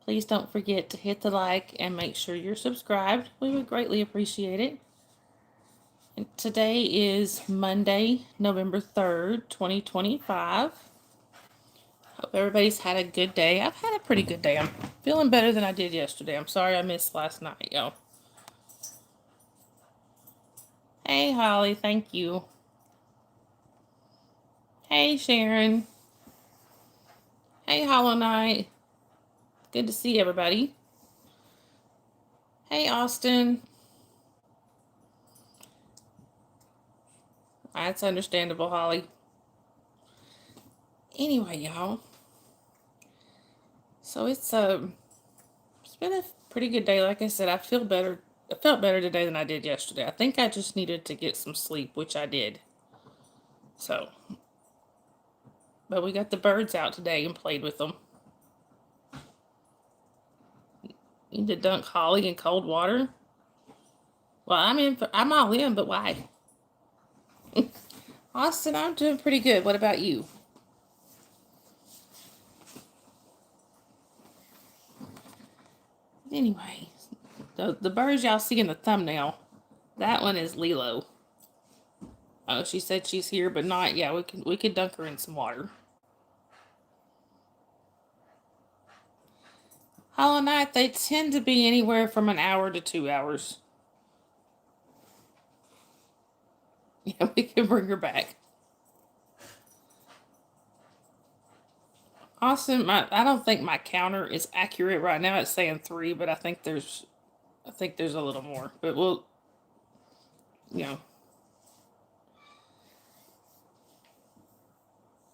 Please don't forget to hit the like and make sure you're subscribed. We would greatly appreciate it. And today is Monday, November 3rd, 2025. Hope everybody's had a good day. I've had a pretty good day. I'm feeling better than I did yesterday. I'm sorry I missed last night, y'all. Hey, Holly, thank you. Hey, Sharon. Hey, Hollow Knight. Good to see everybody. Hey, Austin. That's understandable, Holly. Anyway, y'all. So it's been a pretty good day. Like I said, I feel better. I felt better today than I did yesterday. I think I just needed to get some sleep, which I did. So, but we got the birds out today and played with them. You need to dunk Holly in cold water. Well, I'm all in, but why? Austin, I'm doing pretty good. What about you? Anyway, the birds y'all see in the thumbnail, that one is Lilo. Oh, she said she's here, but not. Yeah, we could dunk her in some water. Hollow Knight, they tend to be anywhere from an hour to 2 hours. Yeah, we can bring her back. Austin, I don't think my counter is accurate right now. It's saying 3, but I think there's a little more. But we'll, you know,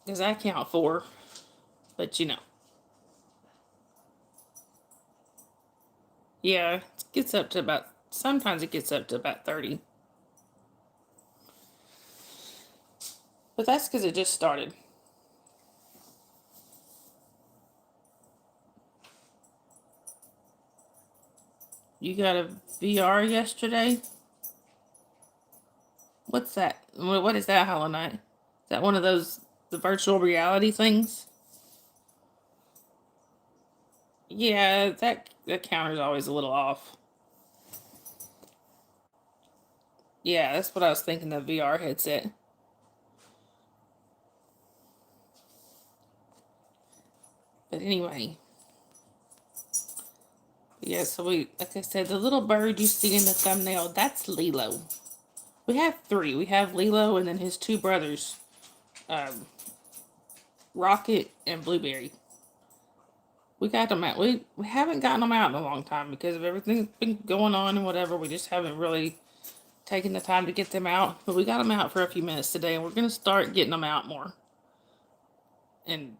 because I count 4, but yeah, it gets up to about. Sometimes it gets up to about 30. But that's because it just started. You got a VR yesterday? What's that? What is that, Hollow Knight? Is that one of those the virtual reality things? Yeah, that counter's always a little off. Yeah, that's what I was thinking. The VR headset. But anyway, yeah. So like I said, the little bird you see in the thumbnail, that's Lilo. We have 3. We have Lilo and then his 2 brothers, um, Rocket and Blueberry. We got them out. We haven't gotten them out in a long time because of everything that's been going on and whatever. We just haven't really taken the time to get them out. But we got them out for a few minutes today, and we're gonna start getting them out more and,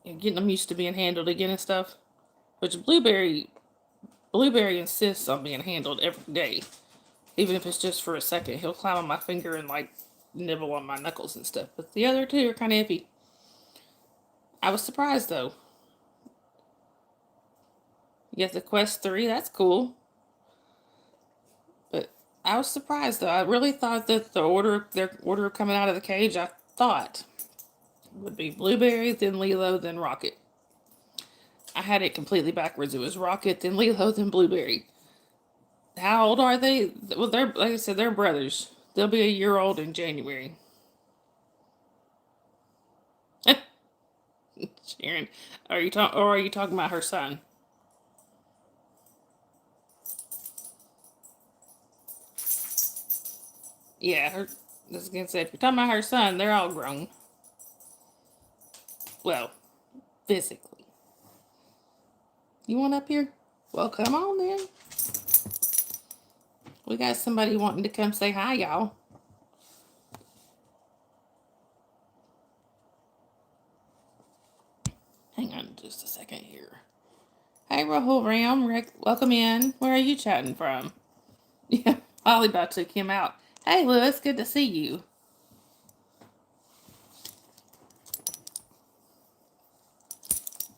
getting them used to being handled again and stuff. Which Blueberry insists on being handled every day, even if it's just for a second. He'll climb on my finger and like nibble on my knuckles and stuff. But the other 2 are kind of iffy. I was surprised though. You get the Quest 3, that's cool. But I was surprised though. I really thought that their order coming out of the cage, I thought would be Blueberry, then Lilo, then Rocket. I had it completely backwards. It was Rocket, then Lilo, then Blueberry. How old are they? Well, they're like I said, they're brothers. They'll be a year old in January. Sharon, are you talking about her son? Yeah, I was gonna say if you're talking about her son, they're all grown. Well, physically. You want up here? Well, come on then. We got somebody wanting to come say hi, y'all. Hang on just a second here. Hey, Rahul Ram, Rick, welcome in. Where are you chatting from? Yeah, Holly about took him out. Hey, Lewis, good to see you.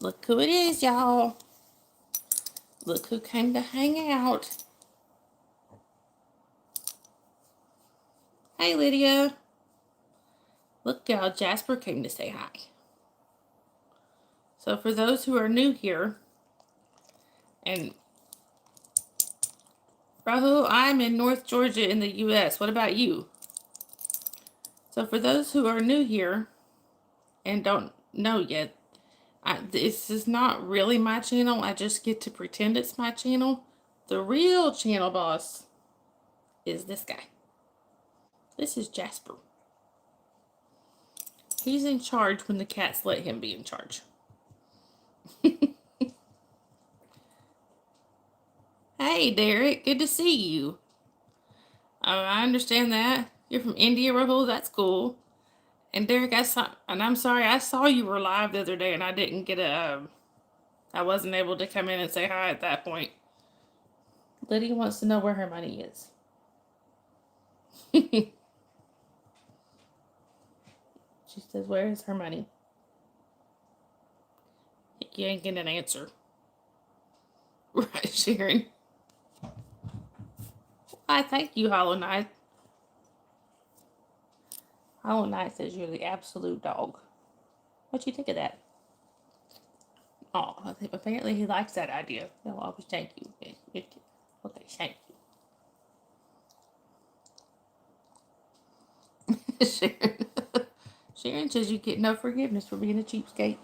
Look who it is, y'all. Look who came to hang out. Hey, Lydia. Look, y'all, Jasper came to say hi. So for those who are new here, and Rahul, I'm in North Georgia in the U.S. What about you? So for those who are new here and don't know yet, this is not really my channel. I just get to pretend it's my channel. The real channel boss is this guy. This is Jasper. He's in charge when the cats let him be in charge. Hey, Derek. Good to see you. I understand that. You're from India, Rahul. That's cool. And Derek, I'm sorry, I saw you were live the other day and I didn't get I wasn't able to come in and say hi at that point. Lydia wants to know where her money is. She says, where is her money? You ain't getting an answer. Right, Sharon? Why, thank you, Hollow Knight. Hollow Knight says you're the absolute dog. What you think of that? Oh, I think apparently he likes that idea. He'll always thank you. Okay, thank you. Sharon. Sharon says you get no forgiveness for being a cheapskate.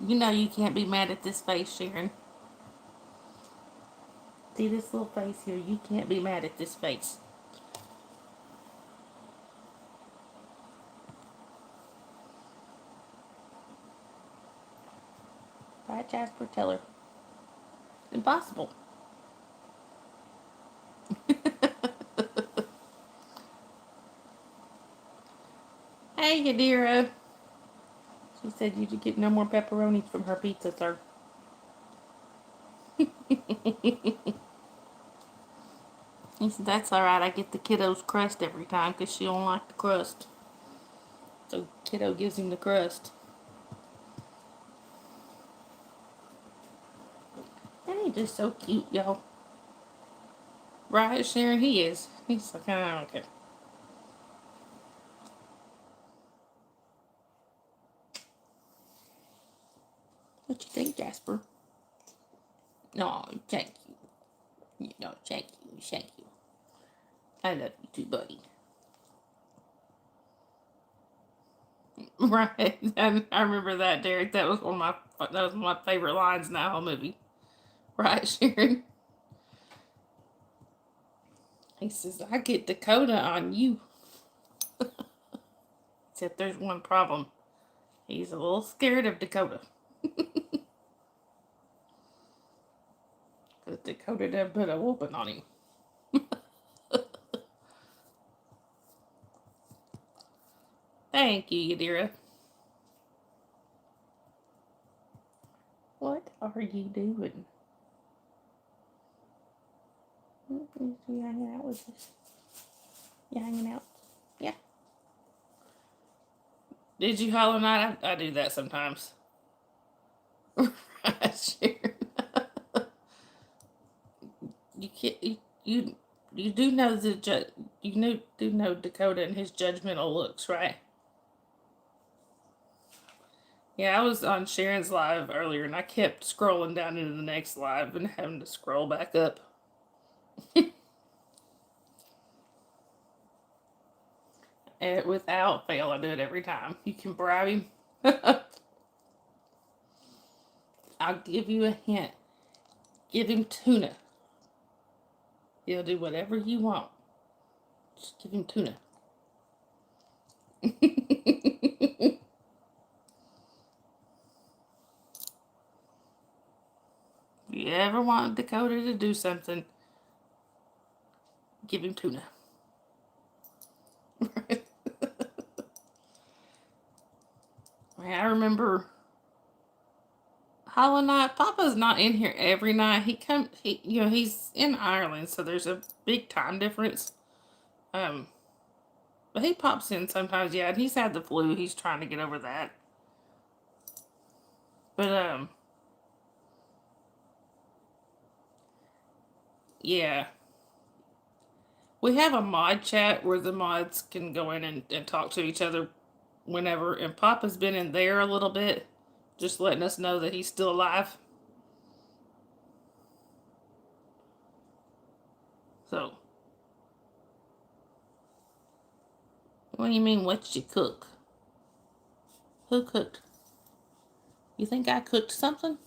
You know you can't be mad at this face, Sharon. See this little face here? You can't be mad at this face. Right, Jasper? Tell her. Impossible. Hey, Yadira. She said you would get no more pepperonis from her pizza, sir. He said, that's alright. I get the kiddo's crust every time because she don't like the crust. So kiddo gives him the crust. And he's just so cute, y'all. Right, Sharon? He is. He's like, I don't care. What you think, Jasper? No, thank you. No, thank you. Thank you. I love you too, buddy. Right. And I remember that, Derek. That was one of my favorite lines in that whole movie. Right, Sharon? He says, I get Dakota on you. Except there's one problem. He's a little scared of Dakota. Because Dakota done put a whooping on him. Thank you, Yadira. What are you doing? You hanging out with us? You hanging out? Yeah. Did you Hollow Knight? I do that sometimes. Sharon. You can't. You do know do know Dakota and his judgmental looks, right? Yeah, I was on Sharon's live earlier and I kept scrolling down into the next live and having to scroll back up. And without fail, I do it every time. You can bribe him. I'll give you a hint. Give him tuna. He'll do whatever you want. Just give him tuna. If you ever want Dakota to do something, give him tuna. I remember Hollow Knight. Papa's not in here every night. He's in Ireland, so there's a big time difference. But he pops in sometimes, yeah, and he's had the flu. He's trying to get over that. But yeah. We have a mod chat where the mods can go in and talk to each other whenever, and Papa's been in there a little bit, just letting us know that he's still alive. So, what do you mean, what you cook? Who cooked? You think I cooked something?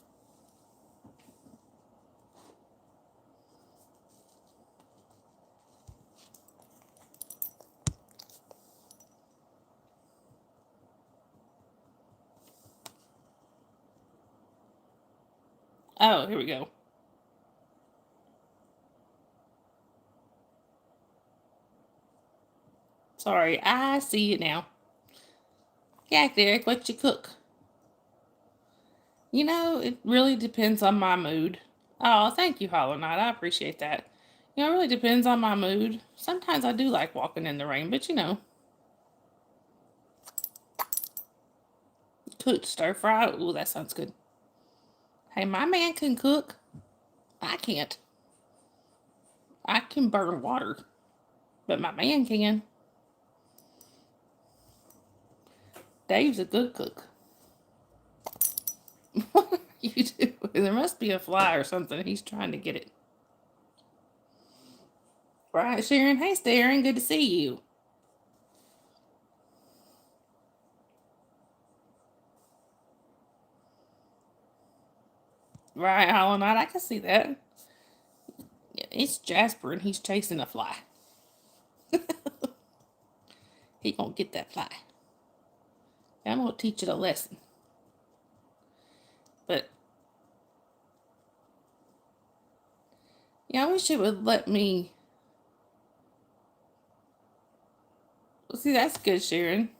Oh, here we go. Sorry, I see it now. Yeah, Derek, what you cook? You know, it really depends on my mood. Oh, thank you, Hollow Knight. I appreciate that. You know, it really depends on my mood. Sometimes I do like walking in the rain, but you know, cooked stir fry. Ooh, that sounds good. Hey, my man can cook. I can't. I can burn water, but my man can. Dave's a good cook. What you do? There must be a fly or something. He's trying to get it. Right, Sharon? Hey, Darren. Good to see you. Right, Hollow Knight. I can see that. Yeah, it's Jasper and he's chasing a fly. He gonna get that fly. I'm gonna teach it a lesson. But yeah, I wish it would let me. Well, see, that's good, Sharon.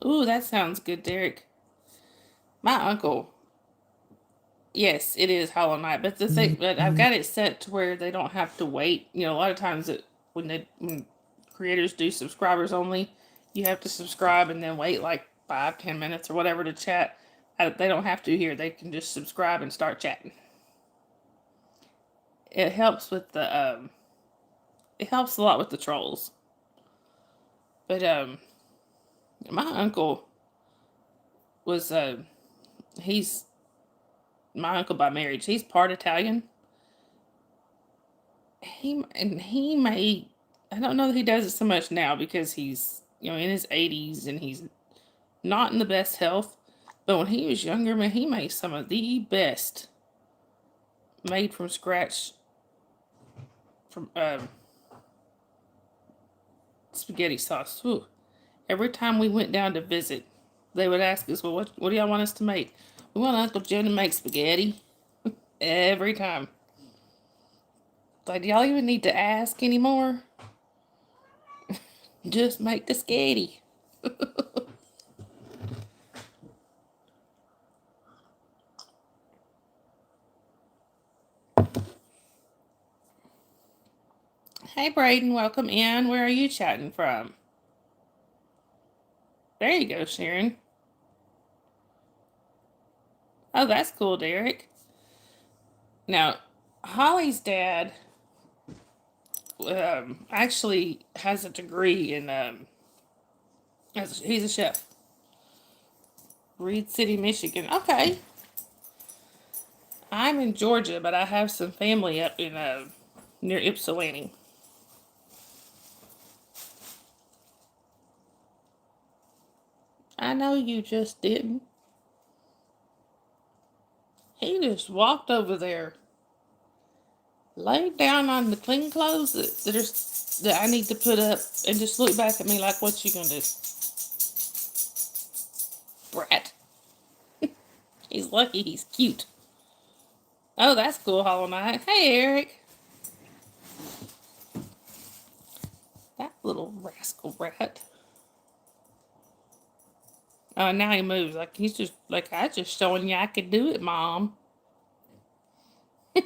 Ooh, that sounds good, Derek. My uncle. Yes, it is Hollow Knight, but the thing, but I've got it set to where they don't have to wait. You know, a lot of times when creators do subscribers only, you have to subscribe and then wait like 5-10 minutes or whatever to chat. They don't have to here. They can just subscribe and start chatting. It helps with the it helps a lot with the trolls. But my uncle was he's my uncle by marriage. He's part Italian. He may, I don't know that he does it so much now because he's, you know, in his 80s and he's not in the best health. But when he was younger, man, he made some of the best made from scratch from spaghetti sauce. Whew. Every time we went down to visit, they would ask us, "Well, what do y'all want us to make?" We want Uncle Joe to make spaghetti. Every time. Like, do y'all even need to ask anymore? Just make the spaghetti. Hey, Braden, welcome in. Where are you chatting from? There you go, Sharon. Oh, that's cool, Derek. Now, Holly's dad actually has a degree in, he's a chef. Reed City, Michigan. Okay. I'm in Georgia, but I have some family up in, near Ypsilanti. I know you just didn't. He just walked over there, laid down on the clean clothes that I need to put up, and just looked back at me like, "What you gonna do, brat?" He's lucky he's cute. Oh, that's cool, Hollow Knight. Hey, Eric. That little rascal rat. Oh, now he moves. Like, he's just, like, I just showing you I could do it, Mom. I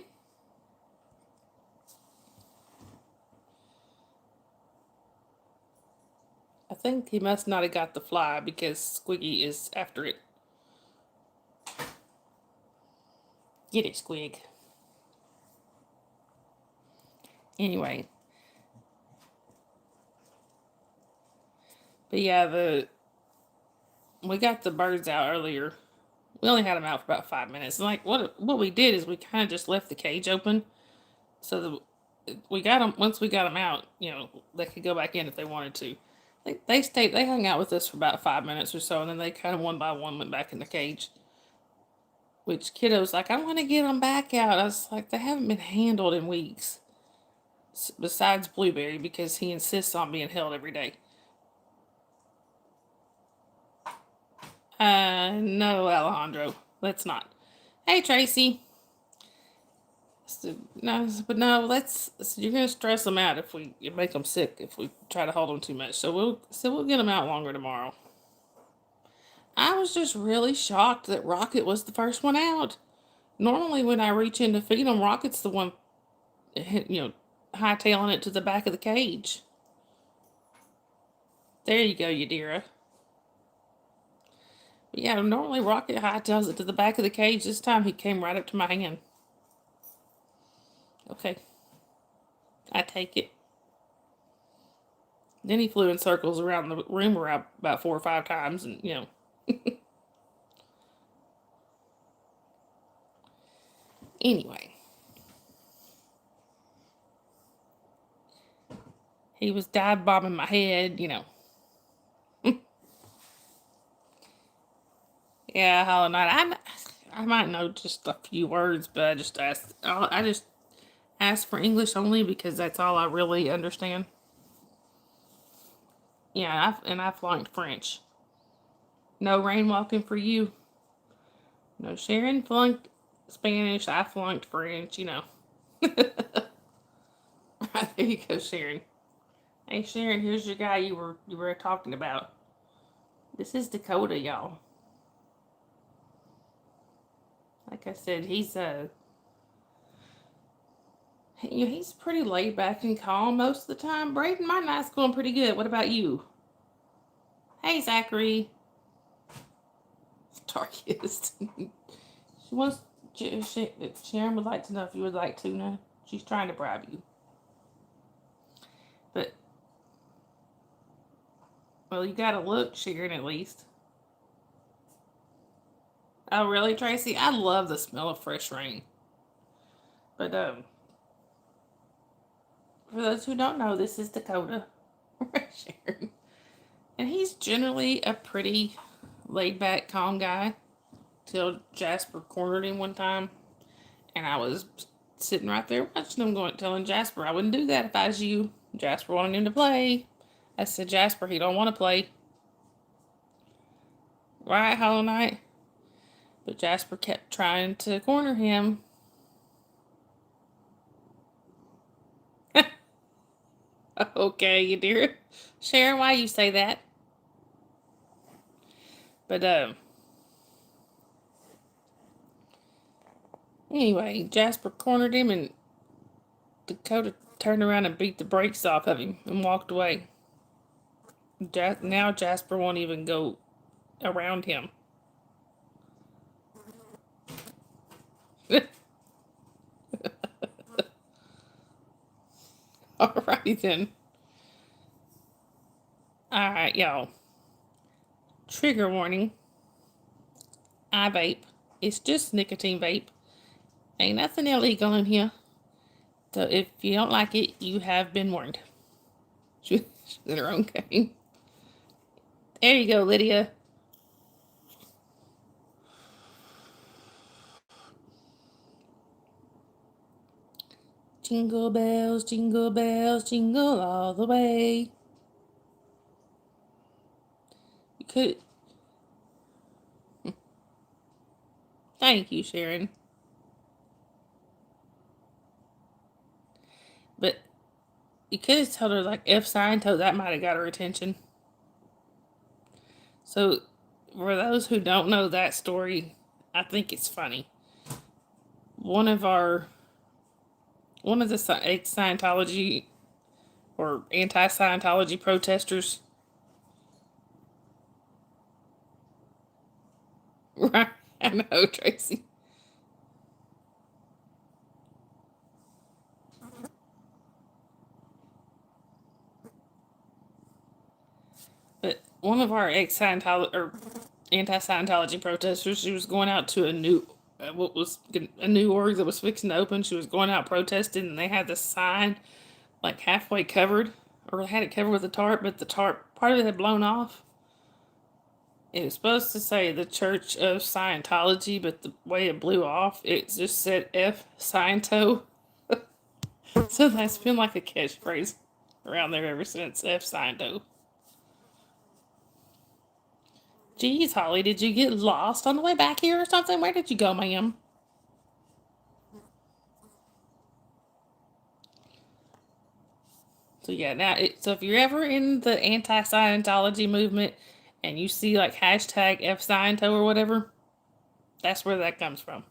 think he must not have got the fly because Squiggy is after it. Get it, Squig. Anyway, but yeah, we got the birds out earlier. We only had them out for about 5 minutes. And like what we did is we kind of just left the cage open, so we got them. Once we got them out, they could go back in if they wanted to. They stayed. They hung out with us for about 5 minutes or so, and then they kind of one by one went back in the cage. Which kiddo's like, I want to get them back out. I was like, they haven't been handled in weeks. Besides Blueberry, because he insists on being held every day. No, Alejandro, let's not. Hey, Tracy. So, no, but no, you're gonna stress them out if we make them sick if we try to hold them too much. So we'll get them out longer tomorrow. I was just really shocked that Rocket was the first one out. Normally, when I reach in to feed them, Rocket's the one, hightailing it to the back of the cage. There you go, Yadira. Yeah, normally Rocket hightails it to the back of the cage. This time he came right up to my hand. Okay. I take it. Then he flew in circles around the room about 4 or 5 times, and Anyway. He was dive bombing my head, Yeah, Hollow Knight. I might know just a few words, but I just ask for English only because that's all I really understand. Yeah, I flunked French. No rain walking for you. No, Sharon flunked Spanish. I flunked French. Right, there you go, Sharon. Hey, Sharon, here's your guy you were talking about. This is Dakota, y'all. Like I said, he's pretty laid back and calm most of the time. Braden, my night's going pretty good. What about you? Hey, Zachary. Darkest. She wants. Sharon would like to know if you would like tuna. She's trying to bribe you. But, well, you gotta look, Sharon, at least. Oh, really, Tracy? I love the smell of fresh rain. But, for those who don't know, this is Dakota. Sharon. And he's generally a pretty laid back, calm guy. Till Jasper cornered him one time. And I was sitting right there watching him, telling Jasper I wouldn't do that if I was you. Jasper wanted him to play. I said, Jasper, he don't want to play. Right, Hollow Knight? But Jasper kept trying to corner him. Okay, you dear. Sharon, why you say that? But, anyway, Jasper cornered him and Dakota turned around and beat the brakes off of him and walked away. Now Jasper won't even go around him. Alrighty then. Alright, y'all. Trigger warning. I vape. It's just nicotine vape. Ain't nothing illegal in here. So if you don't like it, you have been warned. She's in her own game. There you go, Lydia. Jingle bells, jingle all the way. You could. Thank you, Sharon. But you could have told her, like, F sign, so that might have got her attention. So, for those who don't know that story, I think it's funny. One of the Scientology or anti-Scientology protesters. Right, I know, Tracy. one of our ex-Scientology or anti-Scientology protesters. She was going out to a new, what was a new org that was fixing to open. She was going out protesting, and they had the sign like halfway covered, or had it covered with a tarp, but the tarp part of it had blown off. It was supposed to say the Church of Scientology, but the way it blew off, it just said F Sciento. So that's been like a catchphrase around there ever since, F Sciento. Geez, Holly, did you get lost on the way back here or something? Where did you go, ma'am? So yeah, so if you're ever in the anti-Scientology movement and you see like hashtag F Sciento or whatever, that's where that comes from.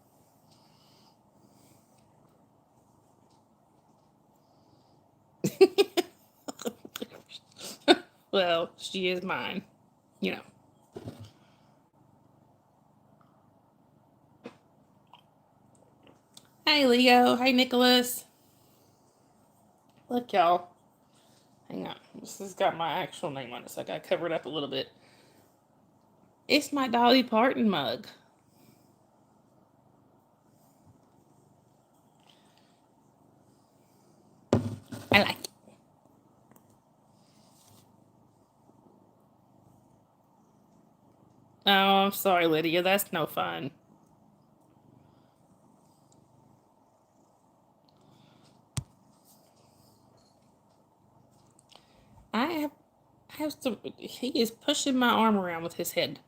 Well, she is mine, you know. Hey, Leo. Hey, Nicholas. Look, y'all. Hang on. This has got my actual name on it, so I got covered up a little bit. It's my Dolly Parton mug. I like it. Oh, I'm sorry, Lydia. That's no fun. I have to. He is pushing my arm around with his head.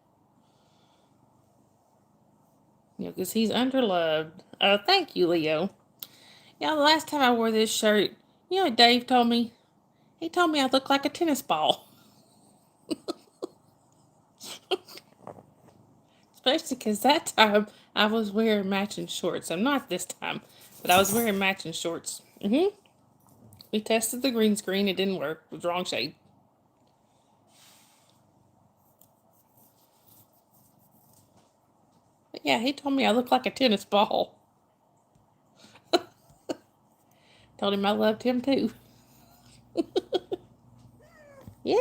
You know, because he's underloved. Oh, thank you, Leo. Yeah, the last time I wore this shirt, you know what Dave told me? He told me I look like a tennis ball. Especially because that time I was wearing matching shorts. I'm not this time, but I was wearing matching shorts. We tested the green screen. It didn't work. It was wrong shade. But yeah, he told me I look like a tennis ball. Told him I loved him too. Yeah.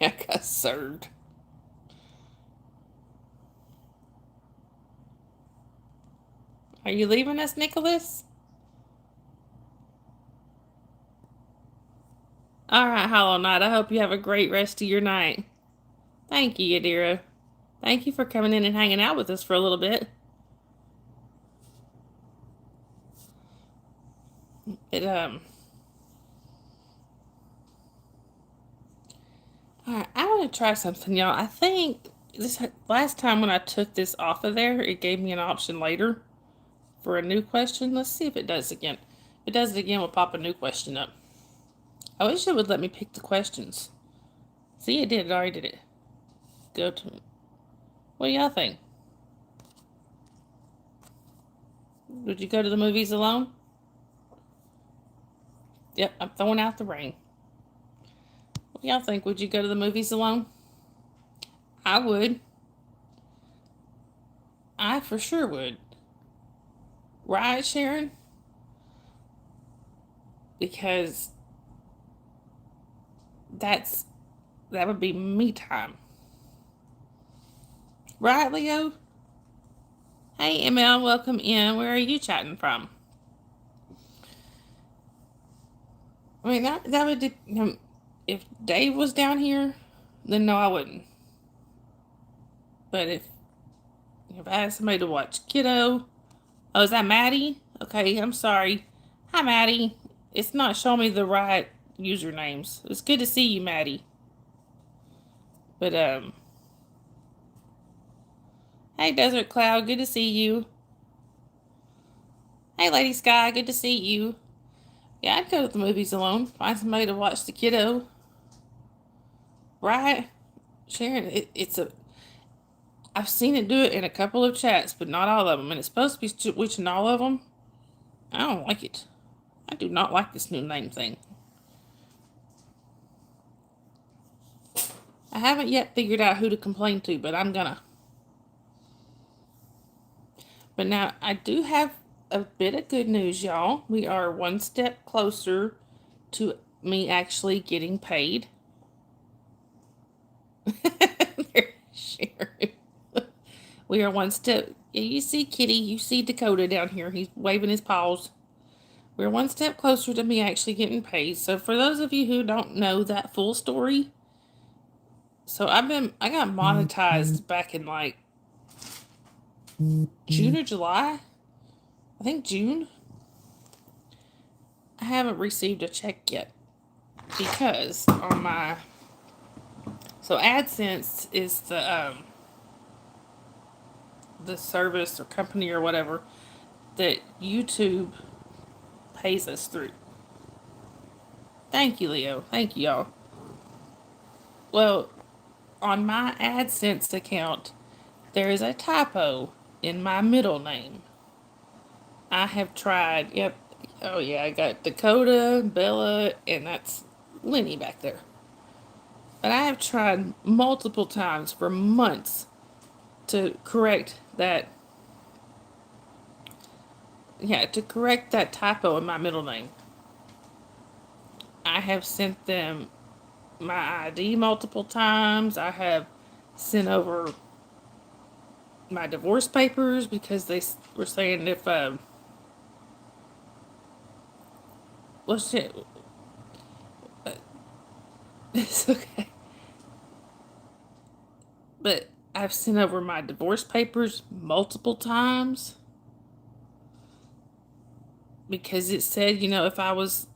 I got served. Are you leaving us, Nicholas? All right, Hollow Knight. I hope you have a great rest of your night. Thank you, Yadira. Thank you for coming in and hanging out with us for a little bit. It All right, I want to try something, y'all. I think this last time when I took this off of there, it gave me an option later for a new question. Let's see if it does again. If it does it again, we'll pop a new question up. I wish it would let me pick the questions. See, it did. It already did it. Go to. What do y'all think? Would you go to the movies alone? Yep, I'm throwing out the rain. What do y'all think? Would you go to the movies alone? I would. I for sure would. Right, Sharon? Because that would be me time. Right, Leo? Hey, ML, welcome in. Where are you chatting from? I mean, that would, if Dave was down here, then no, I wouldn't. But if I had somebody to watch Kiddo, oh, is that Maddie? Okay, I'm sorry. Hi, Maddie. It's not showing me the right usernames. It's good to see you, Maddie. But hey, Desert Cloud, good to see you. Hey, Lady Sky, good to see you. Yeah, I'd go to the movies alone. Find somebody to watch the Kiddo. Right? Sharon, it's a. I've seen it do it in a couple of chats, but not all of them. And it's supposed to be switching all of them. I don't like it. I do not like this new name thing. I haven't yet figured out who to complain to, but I'm gonna. But now I do have a bit of good news, y'all. We are one step closer to me actually getting paid. There's Sharon. We are one step. Yeah, you see Kitty, you see Dakota down here. He's waving his paws. We're one step closer to me actually getting paid. So for those of you who don't know that full story, so I got monetized back in like June or July. I think June. I haven't received a check yet because on my so AdSense is the service or company or whatever that YouTube pays us through. Thank you, Leo. Thank you, y'all. Well, on my AdSense account, there is a typo in my middle name. I have tried, yep, oh yeah, I got Dakota, Bella, and that's Lenny back there. But I have tried multiple times for months to correct that, yeah, to correct that typo in my middle name. I have sent them my ID multiple times. I have sent over my divorce papers because they were saying if what's it? It's okay, but I've sent over my divorce papers multiple times because it said, if I was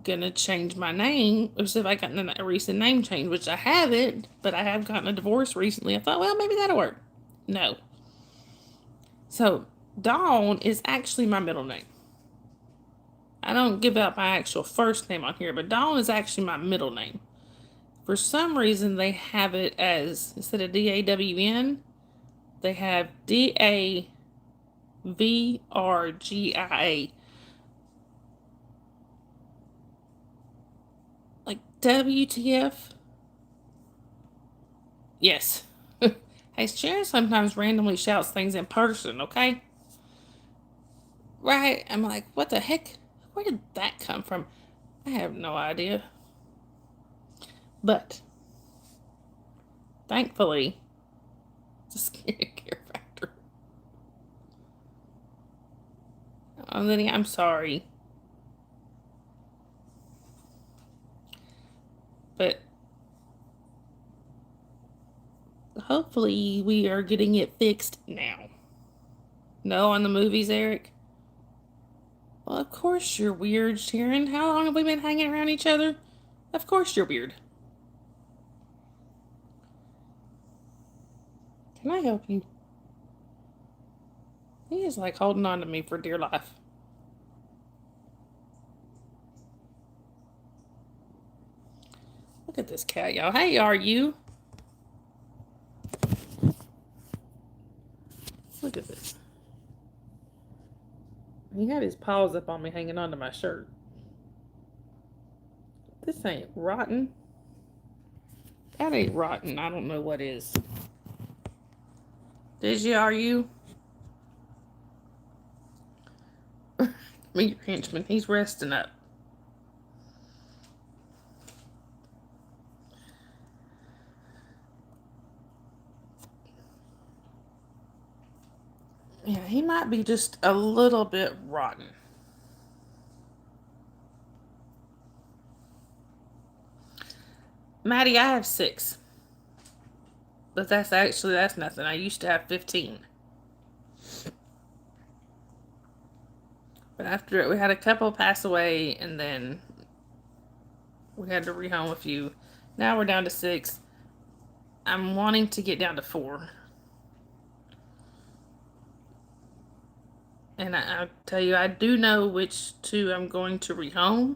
gonna change my name, or if I got a recent name change, which I haven't, but I have gotten a divorce recently. I thought, well, maybe that'll work. No. So Dawn is actually my middle name. I don't give out my actual first name on here, but Dawn is actually my middle name. For some reason, they have it as, instead of DAWN, they have DAVRGIA. Like WTF? Yes. Hey, Sharon sometimes randomly shouts things in person, okay? Right? I'm like, what the heck? Where did that come from? I have no idea. But, thankfully, it's a scary care factor. Oh, Lenny, I'm sorry. But, hopefully, we are getting it fixed now. No on the movies, Eric? Well, of course you're weird, Sharon. How long have we been hanging around each other? Of course you're weird. Can I help you? He is like holding on to me for dear life. Look at this cat, y'all. Hey, are you? Look at this. He had his paws up on me hanging onto my shirt. This ain't rotten. That ain't rotten. I don't know what is. Are you? Meet your henchman. He's resting up. Yeah, he might be just a little bit rotten. Maddie, I have 6. But that's nothing. I used to have 15. But after it, we had a couple pass away, and then we had to rehome a few. Now we're down to 6. I'm wanting to get down to 4. And I'll tell you, I do know which 2 I'm going to rehome.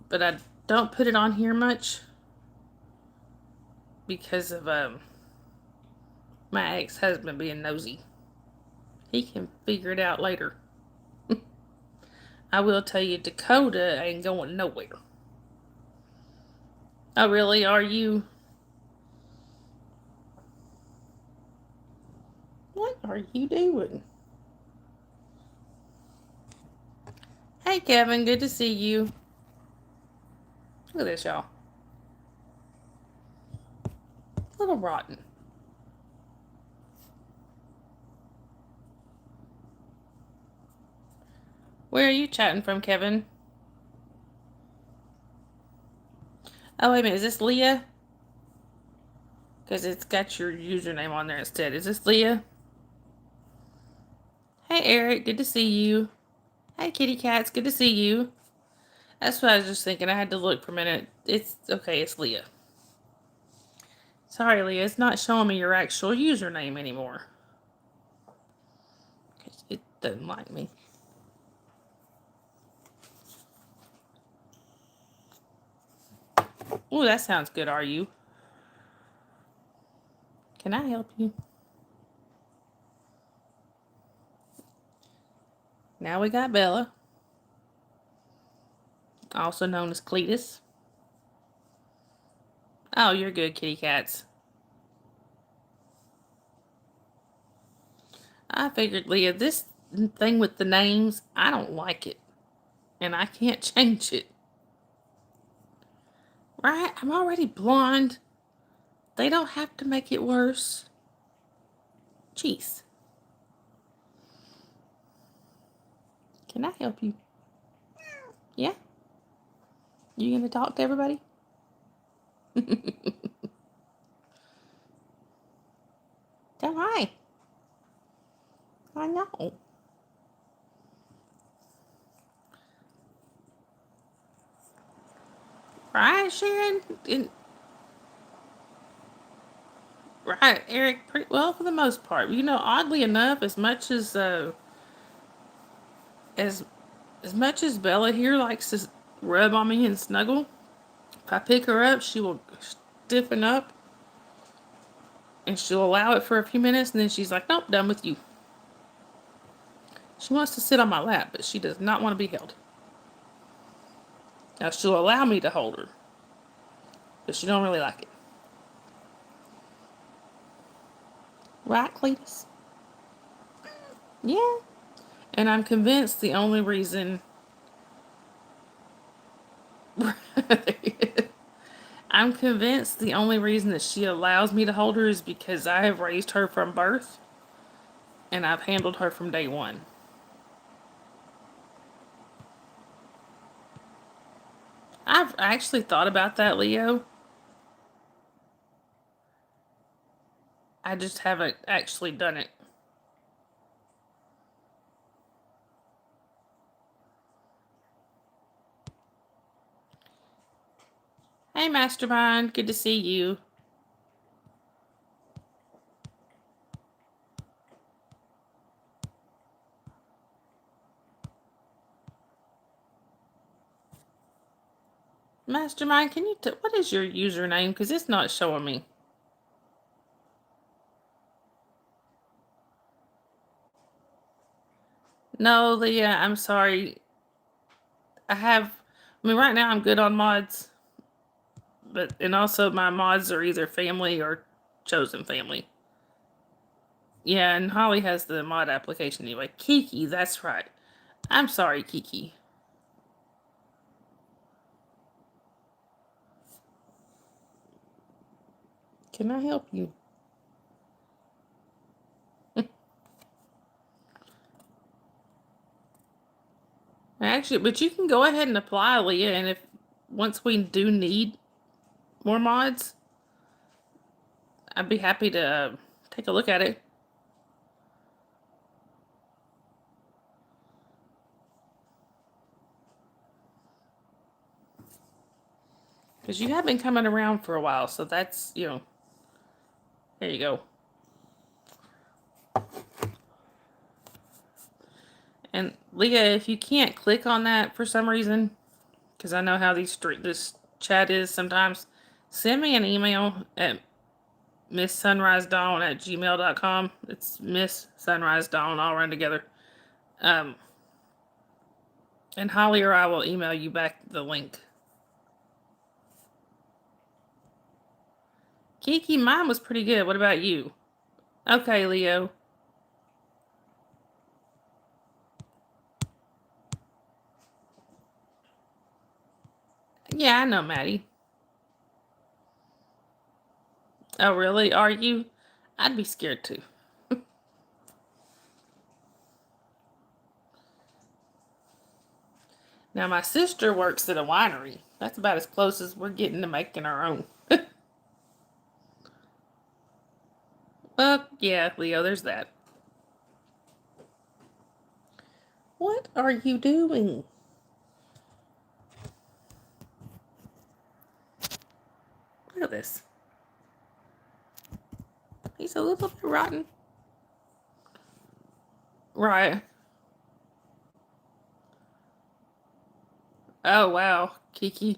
But I don't put it on here much because of my ex-husband being nosy. He can figure it out later. I will tell you, Dakota ain't going nowhere. Oh, really? Are you? are you doing? Hey, Kevin. Good to see you. Look at this, y'all. A little rotten. Where are you chatting from, Kevin? Oh, wait a minute. Is this Leah? Because it's got your username on there instead. Is this Leah? Hey, Eric. Good to see you. Hey, kitty cats. Good to see you. That's what I was just thinking. I had to look for a minute. It's okay. It's Leah. Sorry, Leah. It's not showing me your actual username anymore. It doesn't like me. Oh, that sounds good. Are you? Can I help you? Now we got Bella, also known as Cletus. Oh, you're good, kitty cats. I figured, Leah, this thing with the names, I don't like it. And I can't change it. Right? I'm already blonde. They don't have to make it worse. Jeez. Can I help you? Yeah? You gonna talk to everybody? Tell hi. I know. Right, Sharon? Right, Eric, pretty well for the most part. You know, oddly enough, as as much as Bella here likes to rub on me and snuggle, if I pick her up, she will stiffen up and she'll allow it for a few minutes and then she's like, nope, done with you. She wants to sit on my lap, but she does not want to be held. Now, she'll allow me to hold her, but she don't really like it. Right, Cletus? Yeah. And I'm convinced the only reason... I'm convinced the only reason that she allows me to hold her is because I have raised her from birth and I've handled her from day one. I've actually thought about that, Leo. I just haven't actually done it. Hey, Mastermind. Good to see you. Mastermind, can you... what is your username? Because it's not showing me. No, Leah, I'm sorry. I mean, right now I'm good on mods. And also my mods are either family or chosen family. Yeah, and Holly has the mod application anyway. Kiki, that's right. I'm sorry, Kiki. Can I help you? Actually, but you can go ahead and apply, Leah, and if once we do need more mods, I'd be happy to take a look at it. Because you have been coming around for a while, so that's, there you go. And Leah, if you can't click on that for some reason, because I know how this chat is sometimes, send me an email at misssunrisedawn@gmail.com. It's Miss Sunrise Dawn, all run together. And Holly or I will email you back the link. Kiki, mine was pretty good. What about you? Okay, Leo. Yeah, I know, Maddie. Oh, really? Are you? I'd be scared too. Now, my sister works at a winery. That's about as close as we're getting to making our own. Well, yeah, Leo, there's that. What are you doing? Look at this. He's a little bit rotten. Right. Oh, wow, Kiki.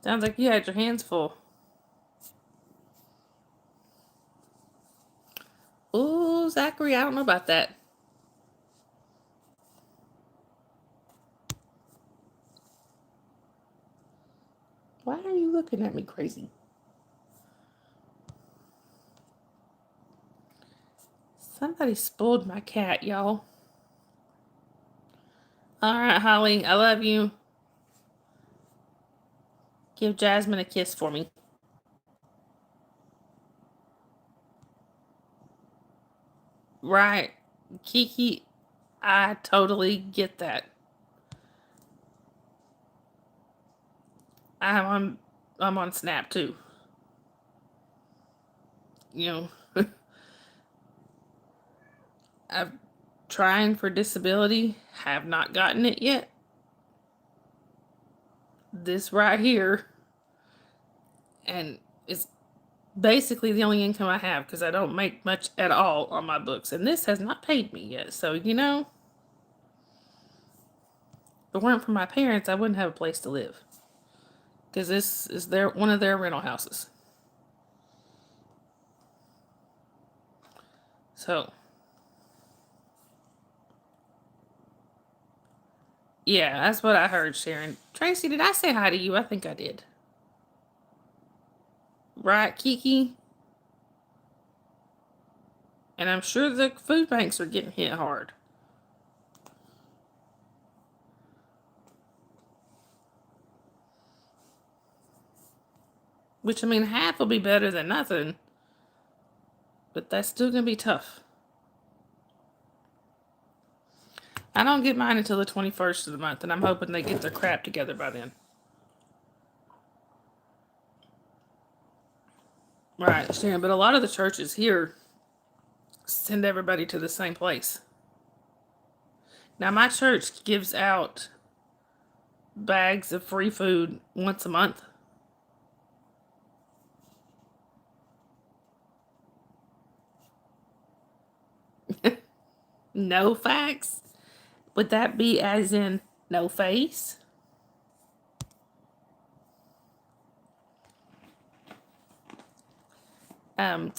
Sounds like you had your hands full. Ooh, Zachary, I don't know about that. Why are you looking at me crazy? Somebody spoiled my cat, y'all. All right, Holly, I love you. Give Jasmine a kiss for me. Right. Kiki, I totally get that. I'm on Snap too. You know, I'm trying for disability, have not gotten it yet. This right here, and it's basically the only income I have because I don't make much at all on my books, and this has not paid me yet. So if it weren't for my parents, I wouldn't have a place to live because this is one of their rental houses. So yeah, that's what I heard, Sharon. Tracy, did I say hi to you? I think I did. Right, Kiki? And I'm sure the food banks are getting hit hard. Which, I mean, half will be better than nothing. But that's still going to be tough. I don't get mine until the 21st of the month, and I'm hoping they get their crap together by then. Right, Sharon, but a lot of the churches here send everybody to the same place. Now, my church gives out bags of free food once a month. No facts? Would that be as in no face? Um,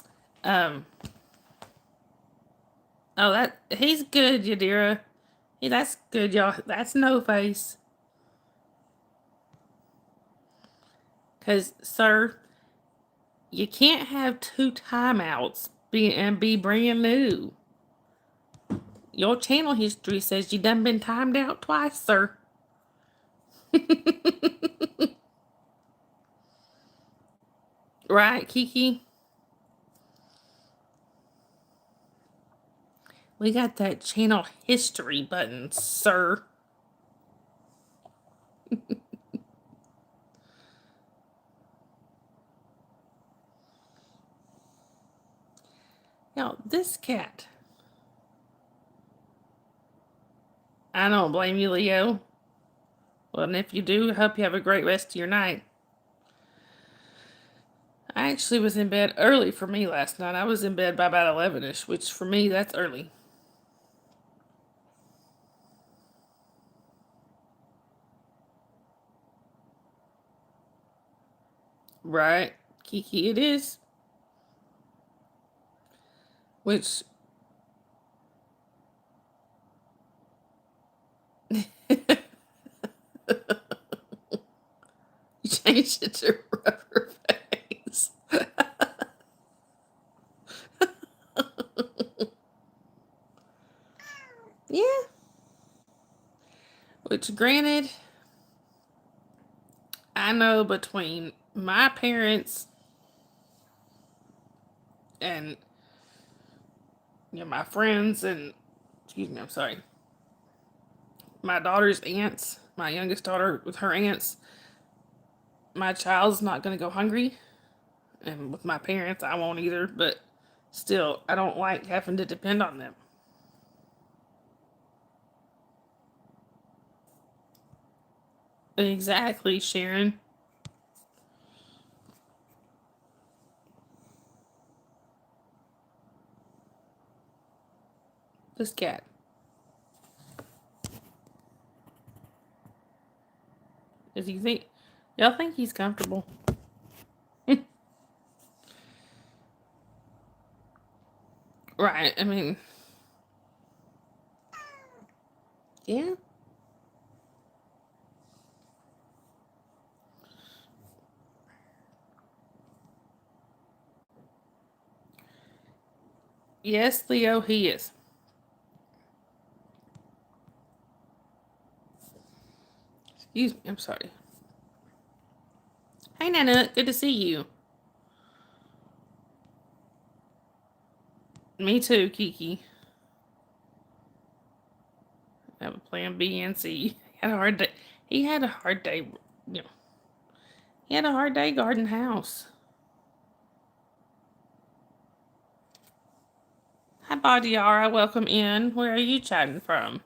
um, oh, he's good, Yadira. Hey, that's good, y'all. That's no face. Because, sir, you can't have two timeouts and be brand new. Your channel history says you done been timed out twice, sir. Right, Kiki? We got that channel history button, sir. Now, this cat. I don't blame you, Leo. Well, and if you do, I hope you have a great rest of your night. I actually was in bed early for me last night. I was in bed by about 11ish, which for me, that's early. Right, Kiki, it is. Which you changed it to rubber face. Yeah. Which, granted, I know between my parents and my friends and excuse me, I'm sorry, my daughter's aunts, my youngest daughter with her aunts, my child's not gonna go hungry, and with my parents, I won't either. But still, I don't like having to depend on them. Exactly, Sharon. This cat. Does he think? Y'all think he's comfortable? Right. I mean, yeah. Yes, Leo, he is. Excuse me. I'm sorry. Hey, Nana. Good to see you. Me too, Kiki. I have a plan B and C. He had a hard day. He had a hard day. You know, he had a hard day guarding house. Hi, Badiara. Welcome in. Where are you chatting from?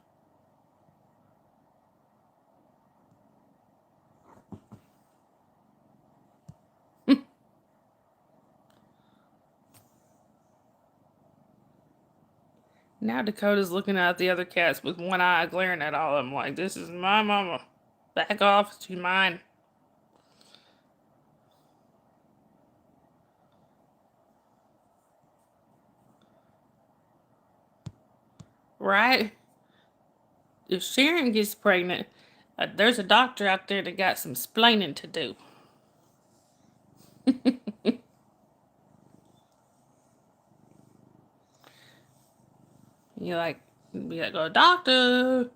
Now Dakota's looking at the other cats with one eye glaring at all of them like, this is my mama. Back off, she's mine. Right? If Sharon gets pregnant, there's a doctor out there that got some splaining to do. You're like, be like, oh, doctor,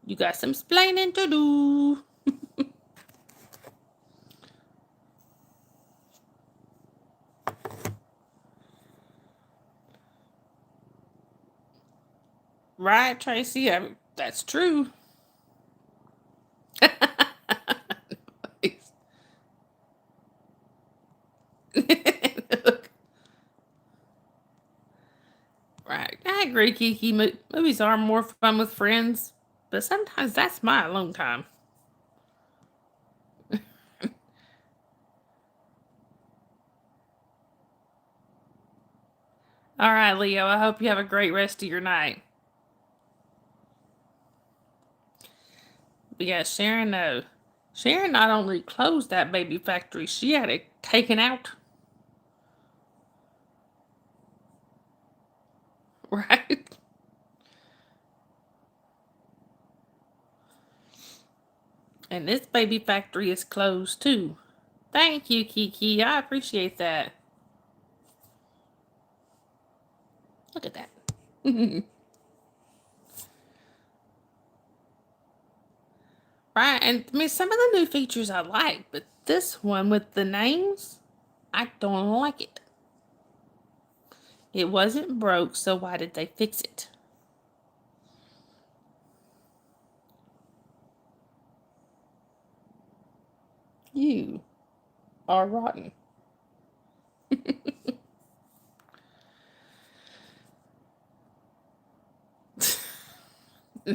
you got some splaining to do. Right, Tracy? That's true. Right. I agree, Kiki. Movies are more fun with friends, but sometimes that's my alone time. All right, Leo. I hope you have a great rest of your night. But yeah, Sharon, no. Sharon not only closed that baby factory, she had it taken out. Right? And this baby factory is closed too. Thank you, Kiki. I appreciate that. Look at that. Right, and I mean, some of the new features I like, but this one with the names, I don't like it. It wasn't broke, so why did they fix it? You are rotten.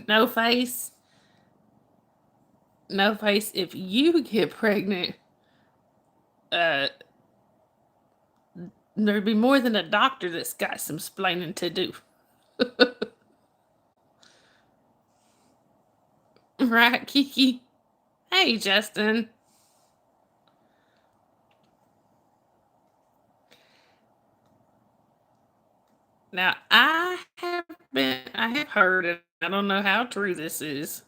No face. No face. If you get pregnant, uh, there'd be more than a doctor that's got some splaining to do. Right, Kiki? Hey, Justin. Now, I have heard, and I don't know how true this is.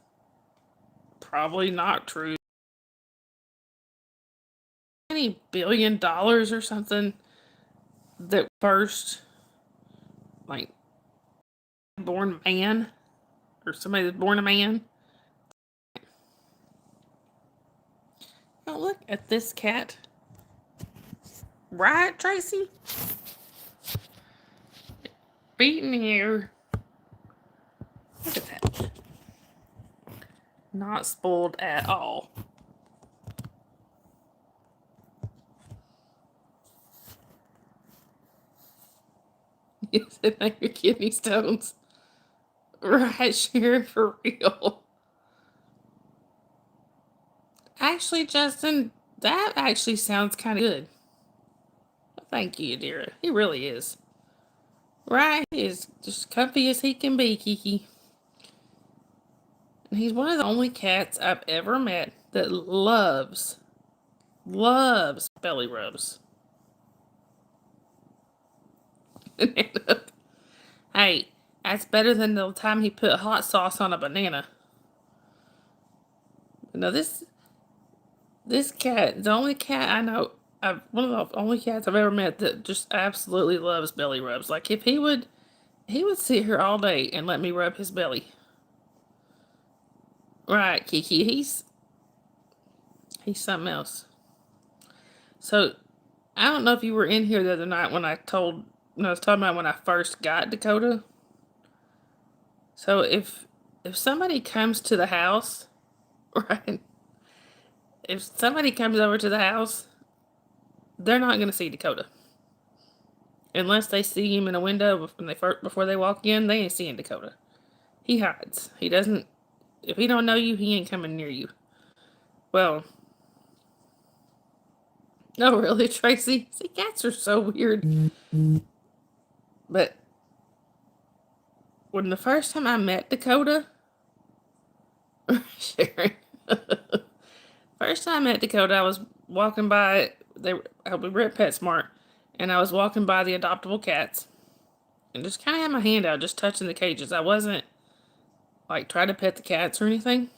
Probably not true. Any $1 billion or something that first, like, born man or somebody that's born a man. Oh, look at this cat. Right, Tracy? Beaten here. Look at that. Not spoiled at all. Yes, and now your kidney stones. Right, Sharon, for real. Actually, Justin, that actually sounds kind of good. Thank you, dear. He really is. Right, he is just comfy as he can be, Kiki. And he's one of the only cats I've ever met that loves belly rubs. Hey, that's better than the time he put hot sauce on a banana. No, this cat, the only cat I know, one of the only cats I've ever met that just absolutely loves belly rubs. Like if he would sit here all day and let me rub his belly. Right, Kiki, he's something else. So I don't know if you were in here the other night when I was talking about when I first got Dakota. So if somebody comes to the house, right? If somebody comes over to the house, they're not going to see Dakota unless they see him in a window before they walk in. They ain't seeing Dakota. He hides. He doesn't. If he don't know you, he ain't coming near you. Well, no, really, Tracy. See, cats are so weird. But when the first time I met Dakota, Sharon. First time I met Dakota, I was walking by. We were at PetSmart, and I was walking by the adoptable cats, and just kind of had my hand out, just touching the cages. I wasn't like trying to pet the cats or anything.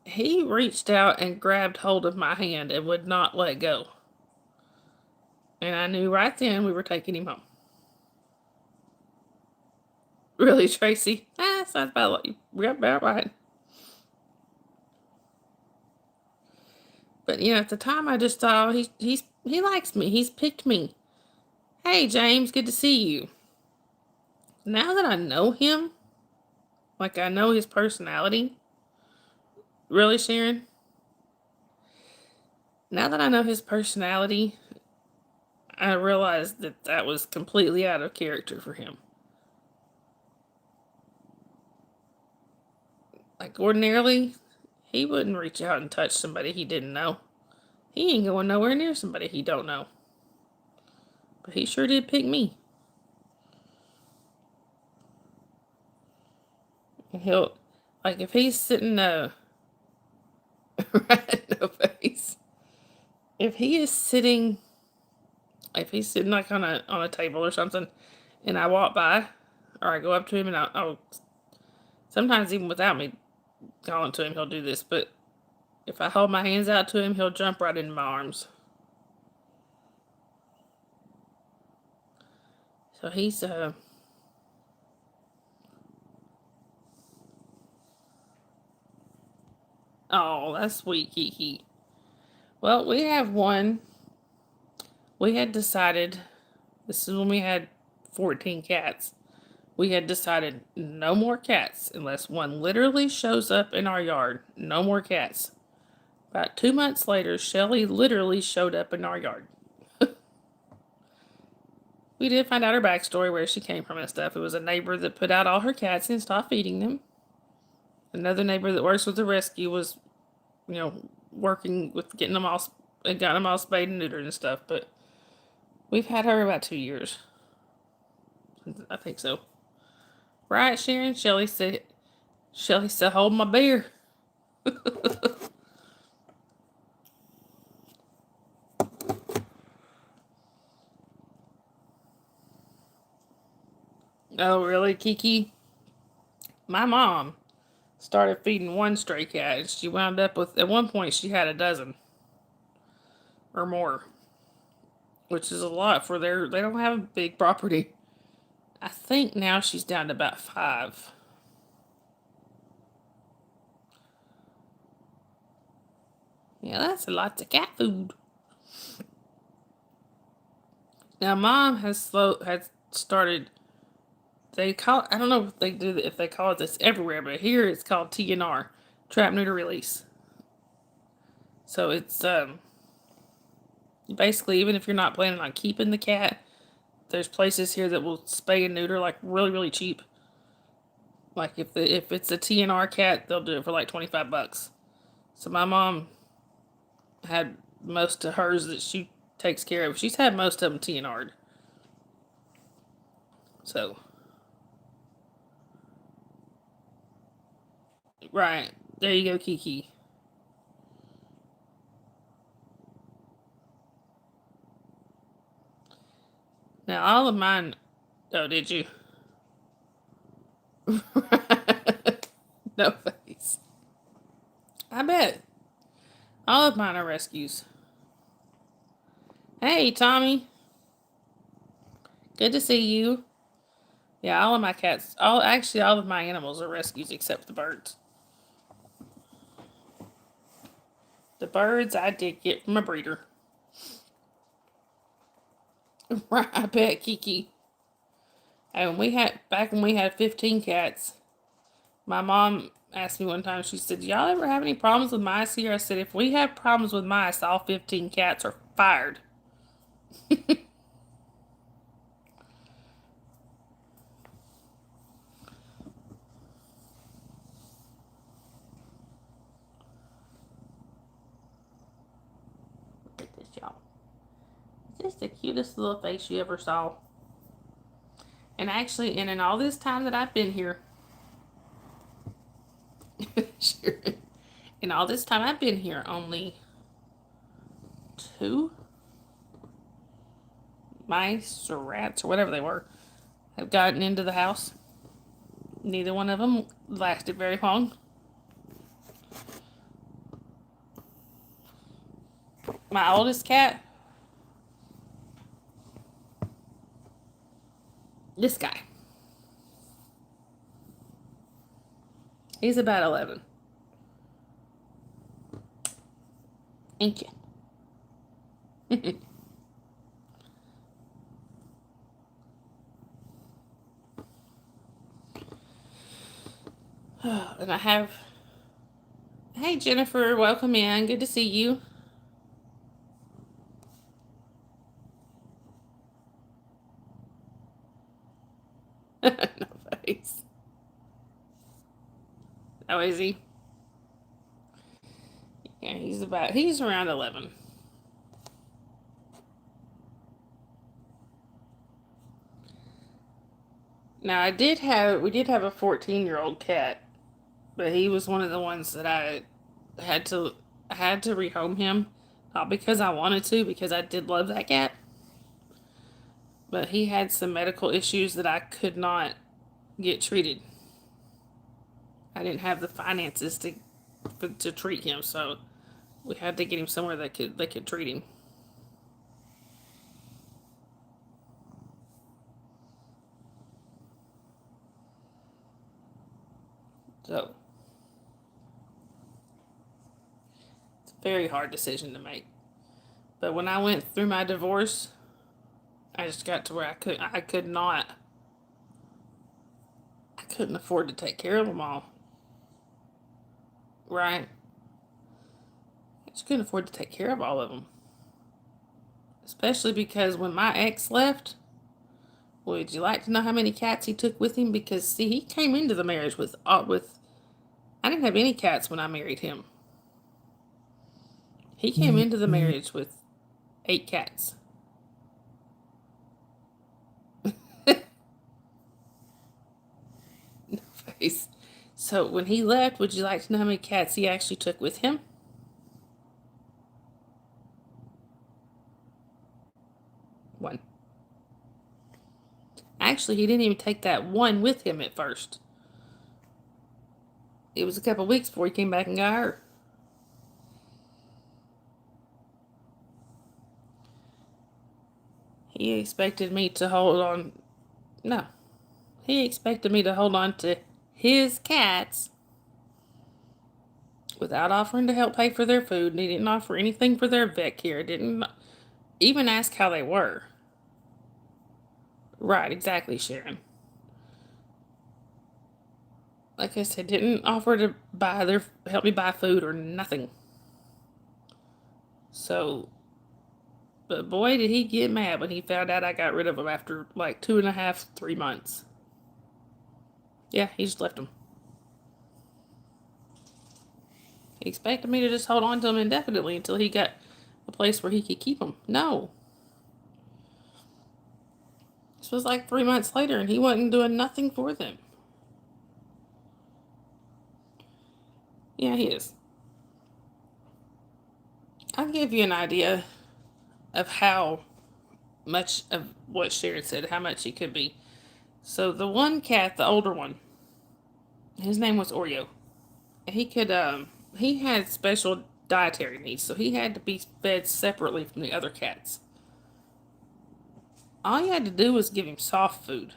He reached out and grabbed hold of my hand and would not let go. And I knew right then we were taking him home. Really, Tracy? Sounds about like you got about right. But at the time I just thought he likes me. He's picked me. Hey James, good to see you. Now that I know him, like I know his personality. Really, Sharon? Now that I know his personality, I realized that was completely out of character for him. Like ordinarily, he wouldn't reach out and touch somebody he didn't know. He ain't going nowhere near somebody he don't know. But he sure did pick me. And he'll, like if he's sitting right in the face. If he's sitting like on a table or something, and I walk by, or I go up to him and I'll sometimes even without me calling to him, he'll do this. But if I hold my hands out to him, he'll jump right into my arms. So he's oh, that's sweet, Kiki. Well, we have one. We had decided, this is when we had 14 cats. We had decided no more cats unless one literally shows up in our yard. No more cats. About 2 months later, Shelly literally showed up in our yard. We did find out her backstory, where she came from and stuff. It was a neighbor that put out all her cats and stopped feeding them. Another neighbor that works with the rescue was, working with getting them all and got them all spayed and neutered and stuff. But we've had her about 2 years. I think so. Right, Sharon? Shelly said, hold my beer. Oh, really, Kiki? My mom started feeding one stray cat, and she wound up with, at one point, she had a dozen or more, which is a lot for they don't have a big property. I think now she's down to about 5. Yeah, that's a lot of cat food. Now, Mom has started. They call, I don't know if they call it this everywhere, but here it's called TNR, trap neuter release. So it's basically, even if you're not planning on keeping the cat, there's places here that will spay and neuter like really really cheap. Like if it's a TNR cat, they'll do it for like $25. So my mom had most of hers that she takes care of. She's had most of them TNR'd. So right there you go, Kiki. Now all of mine. Oh, did you? No face. I bet all of mine are rescues. Hey, Tommy. Good to see you. Yeah, all of my cats, all of my animals are rescues except the birds. The birds I did get from a breeder. Right, I bet, Kiki. And back when we had 15 cats, my mom asked me one time, she said, "Do y'all ever have any problems with mice here?" I said, "If we have problems with mice, all 15 cats are fired." Look at this, y'all. Is this the cutest little face you ever saw? And actually, and in all this time that I've been here, sure. In all this time I've been here, only two mice or rats or whatever they were have gotten into the house. Neither one of them lasted very long. My oldest cat, this guy, he's about 11. Thank you. And I have, hey Jennifer, welcome in. Good to see you. No face. How is he? Yeah, he's around 11. Now we did have a 14-year-old cat, but he was one of the ones that had to I had to rehome him, not because I wanted to, because I did love that cat. But he had some medical issues that I could not get treated. I didn't have the finances to treat him, so we had to get him somewhere that could treat him. So it's a very hard decision to make. But when I went through my divorce, I just got to where I couldn't afford to take care of them all. Right? I just couldn't afford to take care of all of them. Especially because when my ex left, would you like to know how many cats he took with him? Because see, he came into the marriage with I didn't have any cats when I married him. He came into the marriage with 8 cats. Face. So when he left, would you like to know how many cats he actually took with him? 1. Actually, he didn't even take that one with him at first. It was a couple of weeks before he came back and got her. He expected me to hold on. No. He expected me to hold on to his cats without offering to help pay for their food. And he didn't offer anything for their vet care. Didn't even ask how they were. Right, exactly, Sharon. Like I said, didn't offer to help me buy food or nothing. So, but boy, did he get mad when he found out I got rid of him after like 2.5, 3 months. Yeah, he just left him. He expected me to just hold on to him indefinitely until he got a place where he could keep him. No. This was like 3 months later and he wasn't doing nothing for them. Yeah, he is. I'll give you an idea of how much of what Sharon said, how much he could be. So the one cat, the older one, his name was Oreo. He had special dietary needs, so he had to be fed separately from the other cats. All you had to do was give him soft food.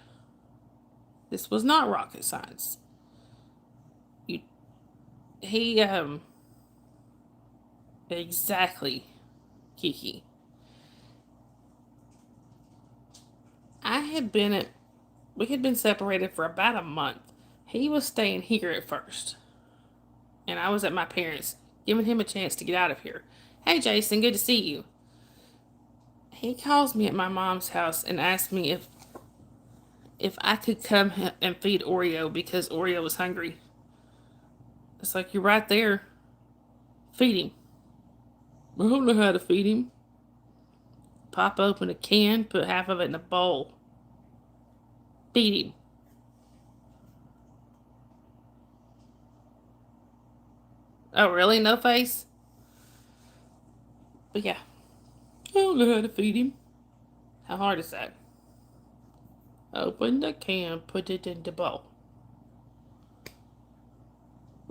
This was not rocket science. You, he, exactly, Kiki. We had been separated for about a month. He was staying here at first. And I was at my parents', giving him a chance to get out of here. Hey, Jason, good to see you. He calls me at my mom's house and asks me if I could come and feed Oreo because Oreo was hungry. It's like, you're right there. Feed him. I don't know how to feed him. Pop open a can, put half of it in a bowl. Feed him. Oh, really? No face? But yeah. I don't know how to feed him. How hard is that? Open the can, put it in the bowl.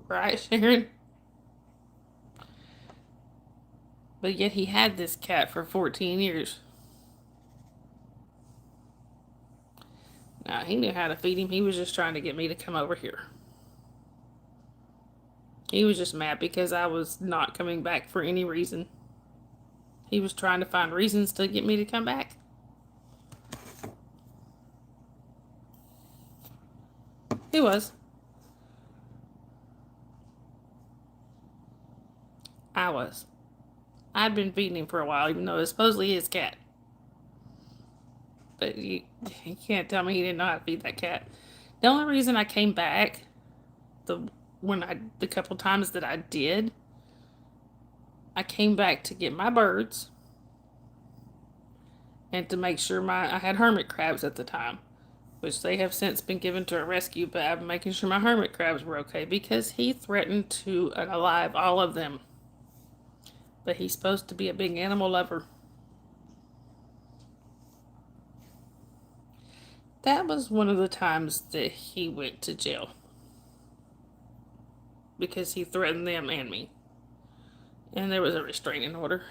Right, Sharon? But yet he had this cat for 14 years. Now, he knew how to feed him. He was just trying to get me to come over here. He was just mad because I was not coming back for any reason. He was trying to find reasons to get me to come back. He was. I was. I'd been feeding him for a while, even though it was supposedly his cat. But you can't tell me he didn't know how to feed that cat. The only reason I came back, the couple times that I did, I came back to get my birds and to make sure I had hermit crabs at the time, which they have since been given to a rescue, but I'm making sure my hermit crabs were okay because he threatened to unalive all of them. But he's supposed to be a big animal lover. That was one of the times that he went to jail. Because he threatened them and me. And there was a restraining order.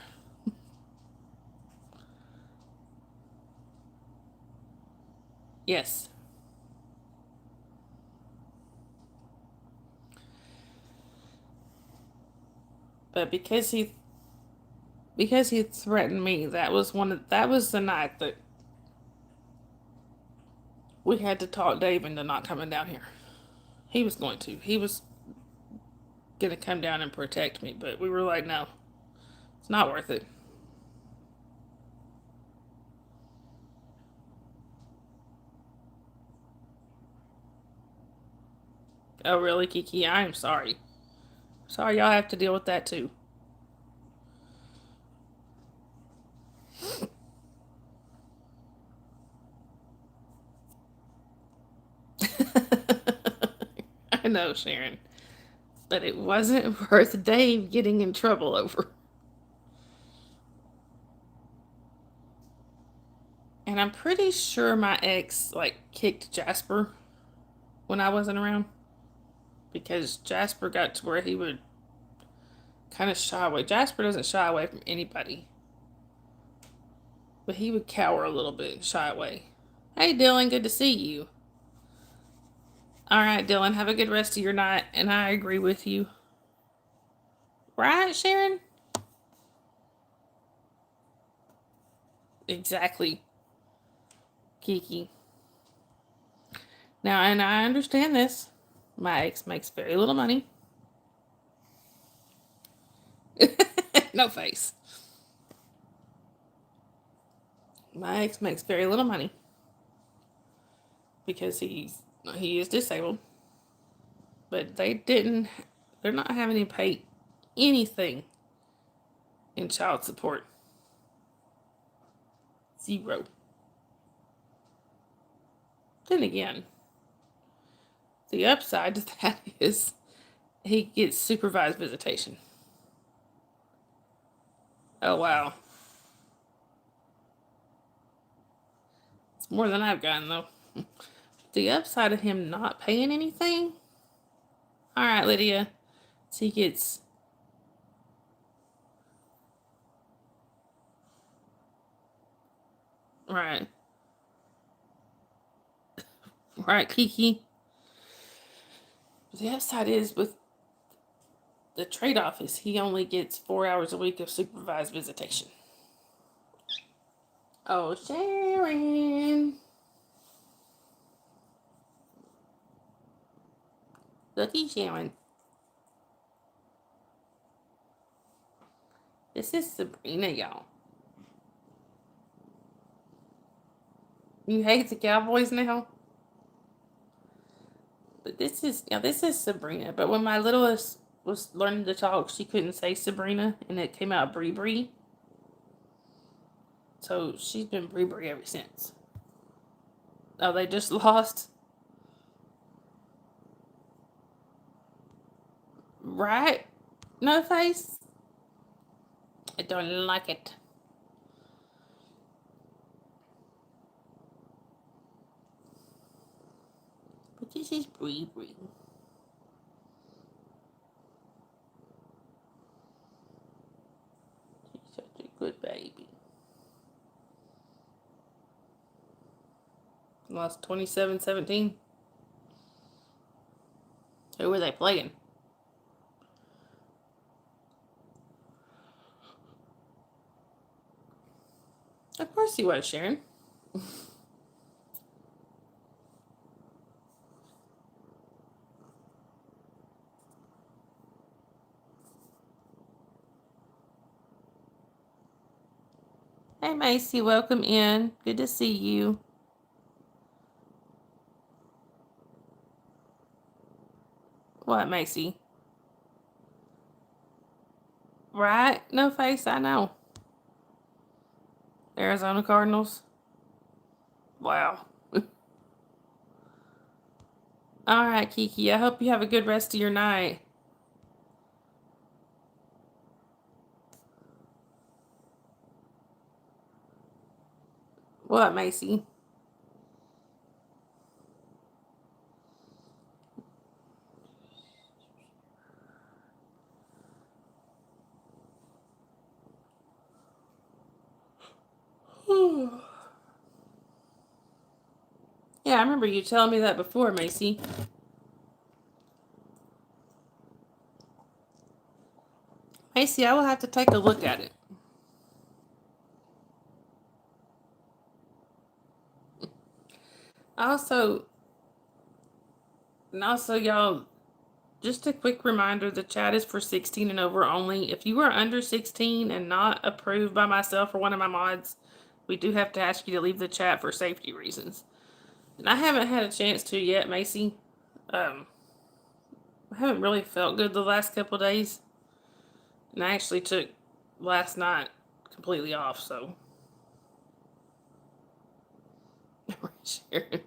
Yes. But because he threatened me, that was the night that we had to talk Dave into not coming down here. He was going to. He was going to come down and protect me, but we were like, no, it's not worth it. Oh, really, Kiki? I am sorry. Sorry y'all have to deal with that too. I know, Sharon. But it wasn't worth Dave getting in trouble over. And I'm pretty sure my ex, kicked Jasper when I wasn't around. Because Jasper got to where he would kind of shy away. Jasper doesn't shy away from anybody. But he would cower a little bit, shy away. Hey, Dylan, good to see you. All right, Dylan, have a good rest of your night. And I agree with you. Right, Sharon? Exactly, Kiki. Now, and I understand this. My ex makes very little money. No face. My ex makes very little money because he is disabled. But they're not having to pay anything in child support. Zero. Then again, the upside to that is he gets supervised visitation. Oh, wow. It's more than I've gotten, though. The upside of him not paying anything? All right, Lydia. So he gets... Right. Right, Kiki. The upside is with the trade-off is he only gets 4 hours a week of supervised visitation. Oh, Sharon. Lucky Sharon. This is Sabrina, y'all. You hate the Cowboys now? But this is Sabrina. But when my littlest was learning to talk, she couldn't say Sabrina, and it came out Bree Bree. So she's been Bree Bree ever since. Oh, they just lost? Right? No face? I don't like it. But this is Bree Bree. She's such a good baby. Lost 27-17. Who were they playing? Of course he was, Sharon. Hey, Macy, welcome in. Good to see you. What, Macy? Right? No face, I know. Arizona Cardinals. Wow. All right, Kiki. I hope you have a good rest of your night. What, Macy? Yeah, I remember you telling me that before, Macy. Macy, I will have to take a look at it. Also, y'all, just a quick reminder, the chat is for 16 and over only. If you are under 16 and not approved by myself or one of my mods, we do have to ask you to leave the chat for safety reasons. And I haven't had a chance to yet, Macy. I haven't really felt good the last couple of days. And I actually took last night completely off, so. Sharon.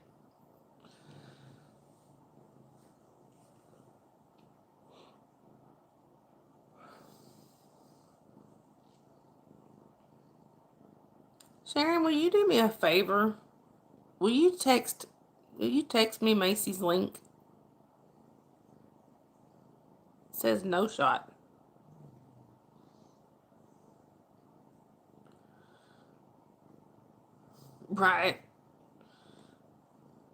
Sharon, will you do me a favor? Will you text me Macy's link? It says no shot. Right.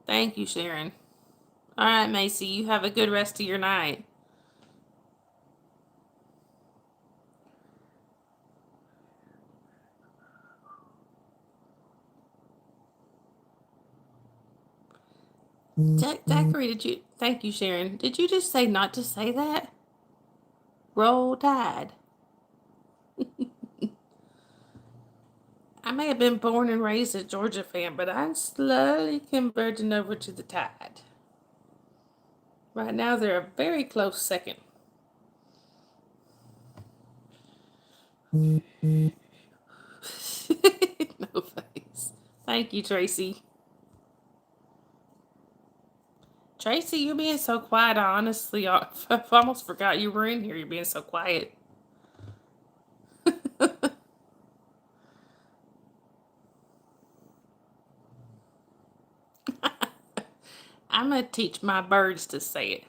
Thank you, Sharon. All right, Macy, you have a good rest of your night. Zachary, thank you, Sharon. Did you just say not to say that? Roll Tide. I may have been born and raised a Georgia fan, but I'm slowly converging over to the Tide. Right now, they're a very close second. No face. Thank you, Tracy. Tracy, you're being so quiet. I honestly, I've almost forgot you were in here. You're being so quiet. I'm going to teach my birds to say it.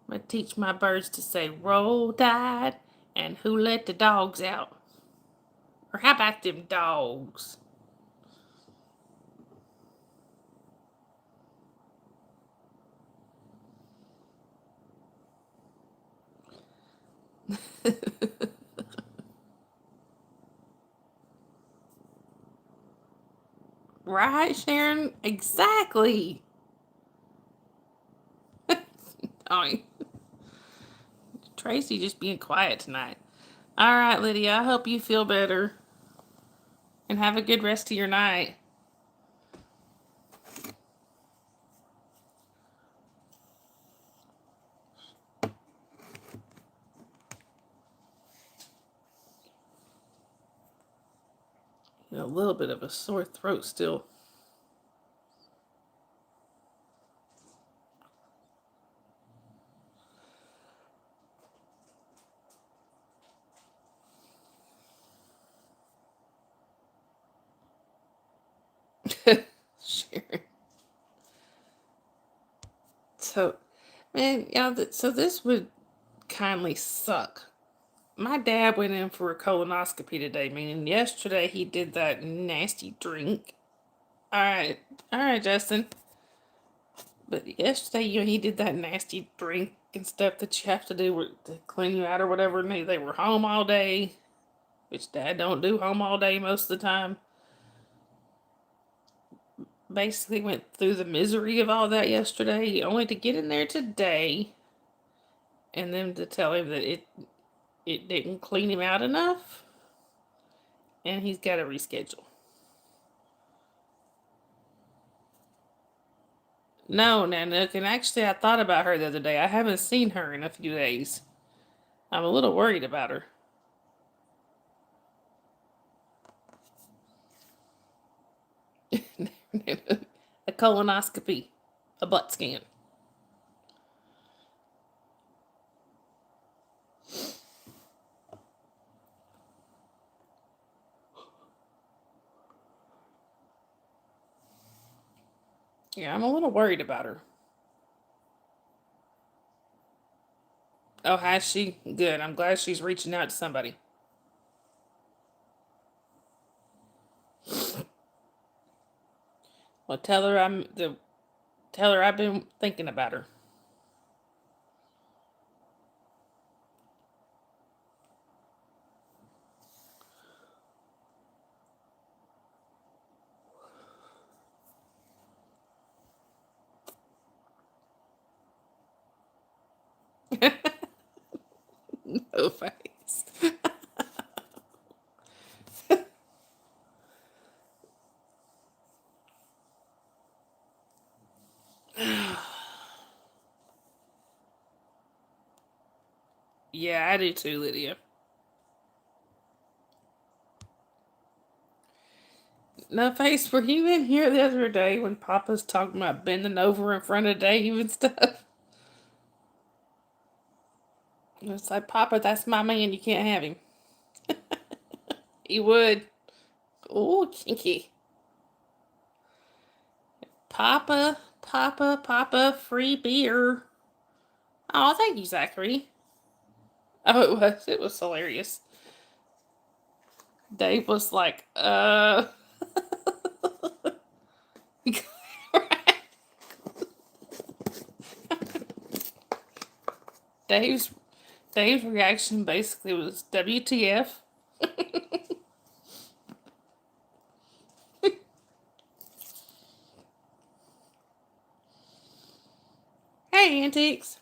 I'm going to teach my birds to say Roll Tide and Who Let the Dogs Out. Or how about them dogs? Right, Sharon? Exactly. Oh, Tracy just being quiet tonight. All right, Lydia, I hope you feel better. And have a good rest of your night. A little bit of a sore throat still. Sharon. So, man, so this would kindly suck. My dad went in for a colonoscopy today, meaning yesterday he did that nasty drink. All right, Justin. But yesterday, he did that nasty drink and stuff that you have to do to clean you out or whatever. And they were home all day, which Dad don't do home all day most of the time. Basically went through the misery of all that yesterday, only to get in there today, and then to tell him that it didn't clean him out enough, and he's got to reschedule. No, Nanook, and actually I thought about her the other day. I haven't seen her in a few days. I'm a little worried about her. A colonoscopy, a butt scan. Yeah, I'm a little worried about her. Oh, has she? Good. I'm glad she's reaching out to somebody. Well, tell her I've been thinking about her. No face. Yeah, I do too, Lydia. No face. Were you in here the other day when Papa's talking about bending over in front of Dave and stuff? It's like, Papa, that's my man. You can't have him. He would. Oh, kinky. Papa, free beer. Oh, thank you, Zachary. Oh, it was. It was hilarious. Dave was like, Dave's Dave's reaction basically was WTF. Hey, Antiques.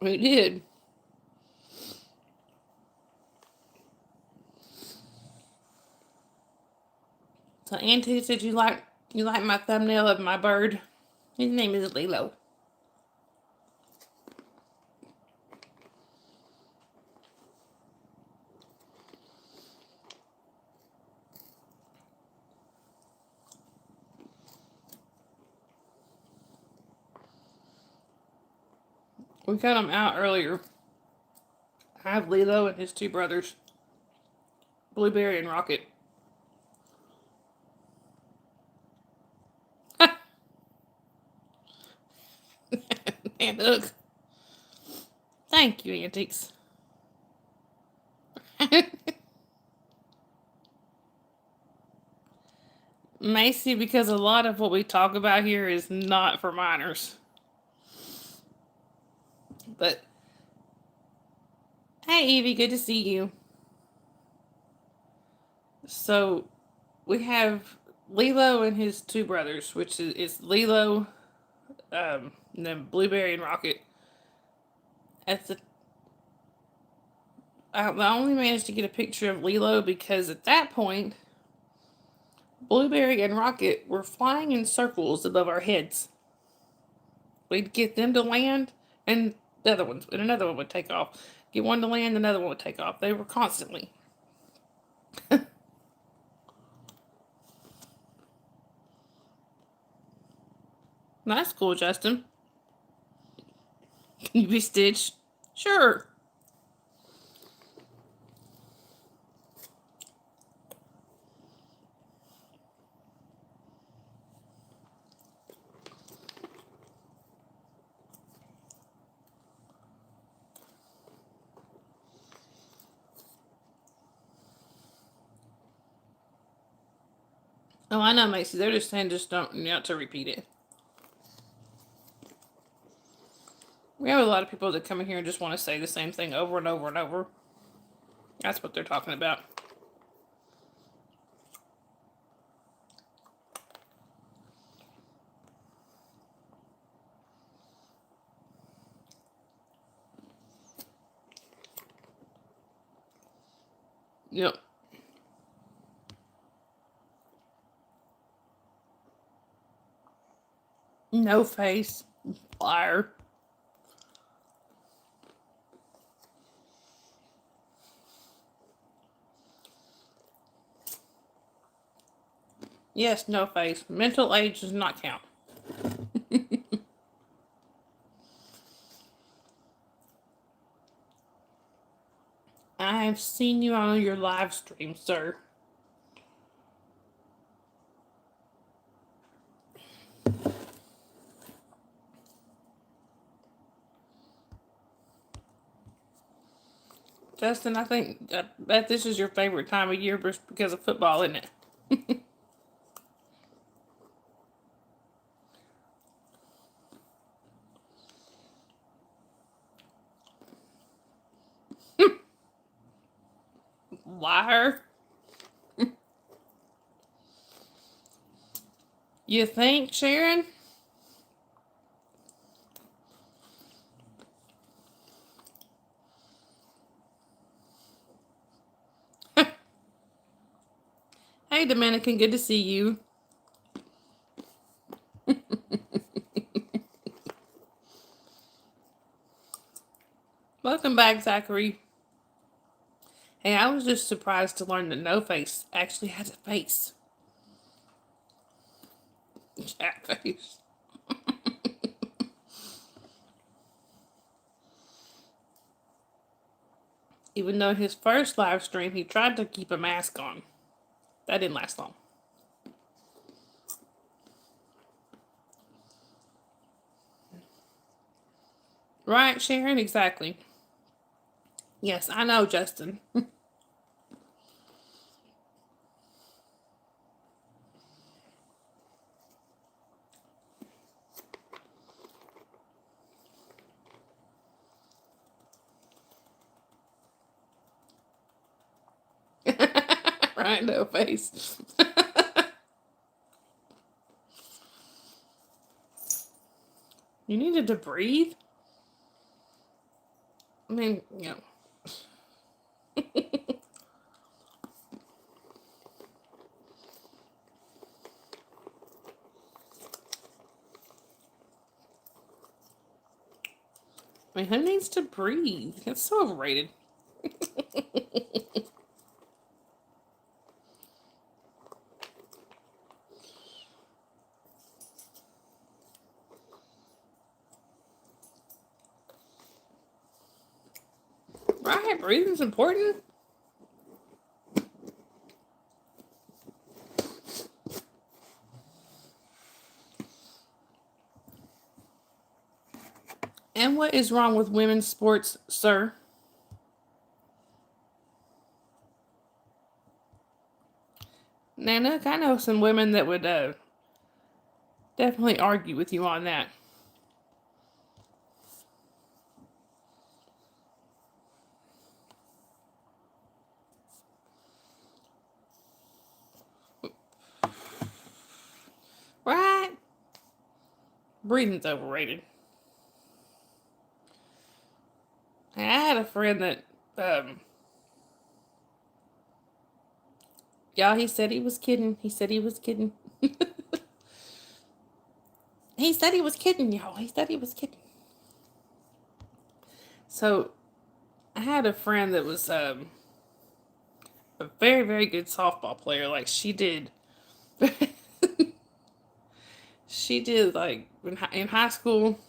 We did. So Antiques, did you like my thumbnail of my bird? His name is Lilo. We got him out earlier. I have Lilo and his two brothers, Blueberry and Rocket. And look. Thank you, Antiques. Macy, because a lot of what we talk about here is not for minors. But hey, Evie, good to see you. So we have Lilo and his two brothers, which is Lilo, and then Blueberry and Rocket. At the I only managed to get a picture of Lilo because at that point, Blueberry and Rocket were flying in circles above our heads. We'd get them to land, and another one would take off. Get one to land, another one would take off. They were constantly. That's cool, Justin. Can you be Stitch? Sure. Oh, I know, Macy. They're just saying just don't not to repeat it. We have a lot of people that come in here and just want to say the same thing over and over and over. That's what they're talking about. Yep. No face. Liar. Yes, no face. Mental age does not count. I have seen you on your live stream, sir. Justin, I bet this is your favorite time of year because of football, isn't it? Liar. You think, Sharon? Hey, Dominican, good to see you. Welcome back, Zachary. Hey, I was just surprised to learn that No Face actually has a face. Chat face. Even though his first live stream, he tried to keep a mask on. That didn't last long. Right, Sharon? Exactly. Yes, I know, Justin. Right, No Face. You needed to breathe? I mean, you know. I mean, who needs to breathe? It's so overrated. Right? Breathing's important. And what is wrong with women's sports, sir? Now, look, I know some women that would definitely argue with you on that. Right? Breathing's overrated. I had a friend that, y'all, he said he was kidding. He said he was kidding. He said he was kidding, y'all. He said he was kidding. So, I had a friend that was a very, very good softball player. Like, she did. She did, like, in high school,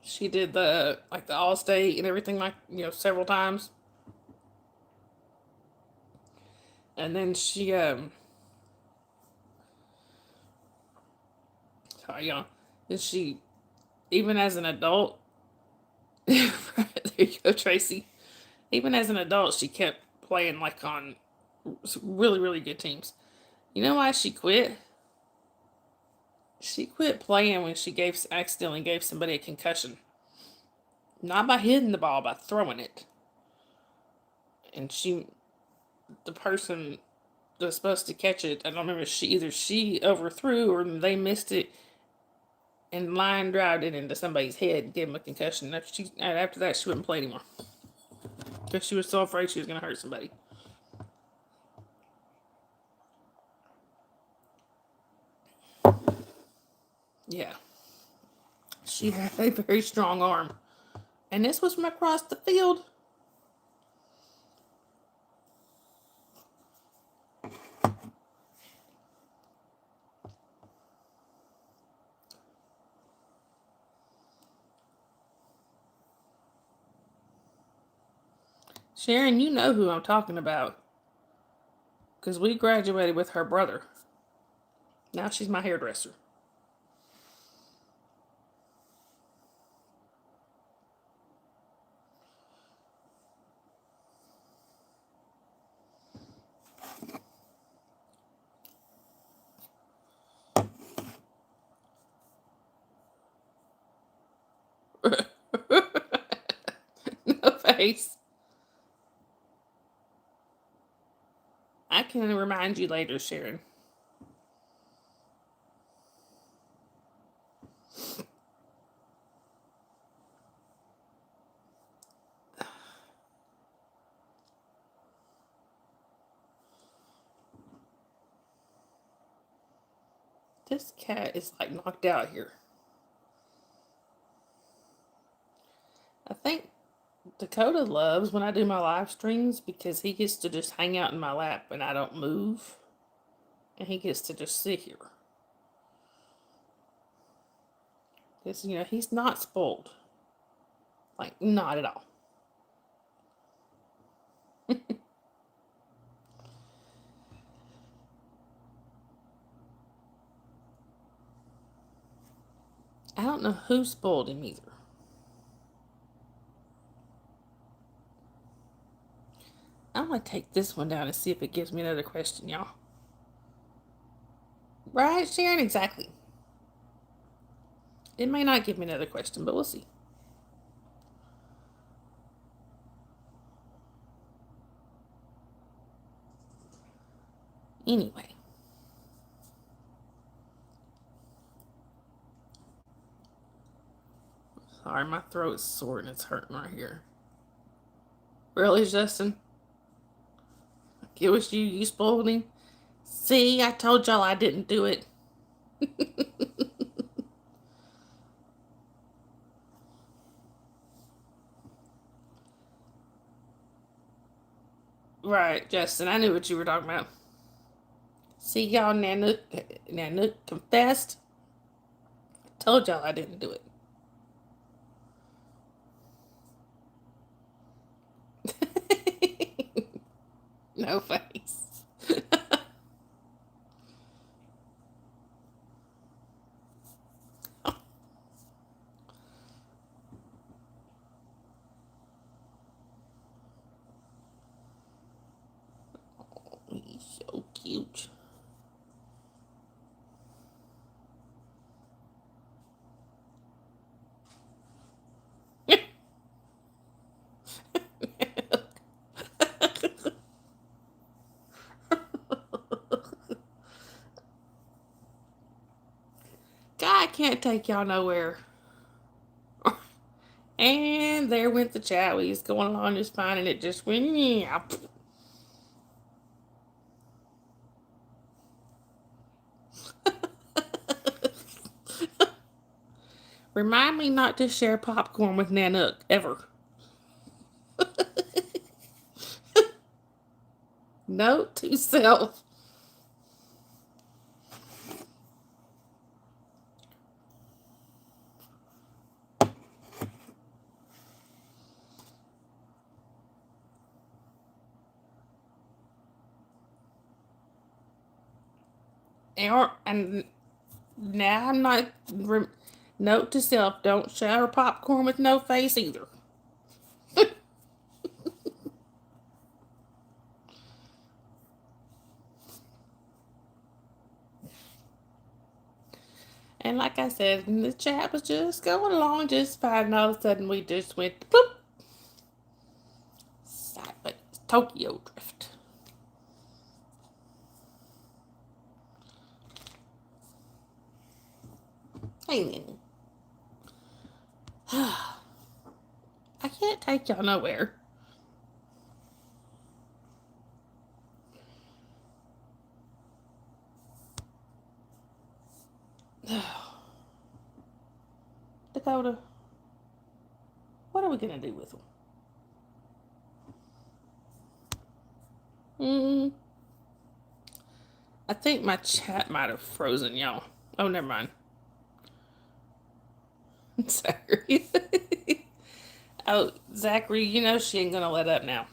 she did the all state and everything, like, several times. And then she, sorry, y'all. Then she, even as an adult, there you go, Tracy. Even as an adult, she kept playing, like, on really, really good teams. You know why she quit? She quit playing when she accidentally gave somebody a concussion. Not by hitting the ball, by throwing it. And the person that was supposed to catch it, I don't remember, she overthrew or they missed it and line drived it into somebody's head and gave him a concussion. After that, she wouldn't play anymore because she was so afraid she was going to hurt somebody. Yeah. She had a very strong arm. And this was from across the field. Sharon, you know who I'm talking about. Because we graduated with her brother. Now she's my hairdresser. No face. I can remind you later, Sharon. This cat is like knocked out here. I think Dakota loves when I do my live streams because he gets to just hang out in my lap and I don't move. And he gets to just sit here. Because, he's not spoiled. Like, not at all. I don't know who spoiled him either. I'm going to take this one down and see if it gives me another question, y'all. Right, Sharon? Exactly. It may not give me another question, but we'll see. Anyway. Sorry, my throat's sore and it's hurting right here. Really, Justin? It was you. You spoiled him. See, I told y'all I didn't do it. Right, Justin. I knew what you were talking about. See, y'all, Nanook confessed. I told y'all I didn't do it. No face. He's so cute. God can't take y'all nowhere. And there went the chowies going along just fine, and it just went. Yeah. Remind me not to share popcorn with Nanook ever. Note to self. And now I'm not. Note to self: don't share popcorn with no face either. And like I said, the chat was just going along just fine, and all of a sudden we just went boop. Sideways. Tokyo Drift. Hey, Nini. I can't take y'all nowhere. Dakota, what are we gonna do with them? I think my chat might have frozen, y'all. Oh, never mind. Sorry. Oh, Zachary, you know she ain't gonna let up now.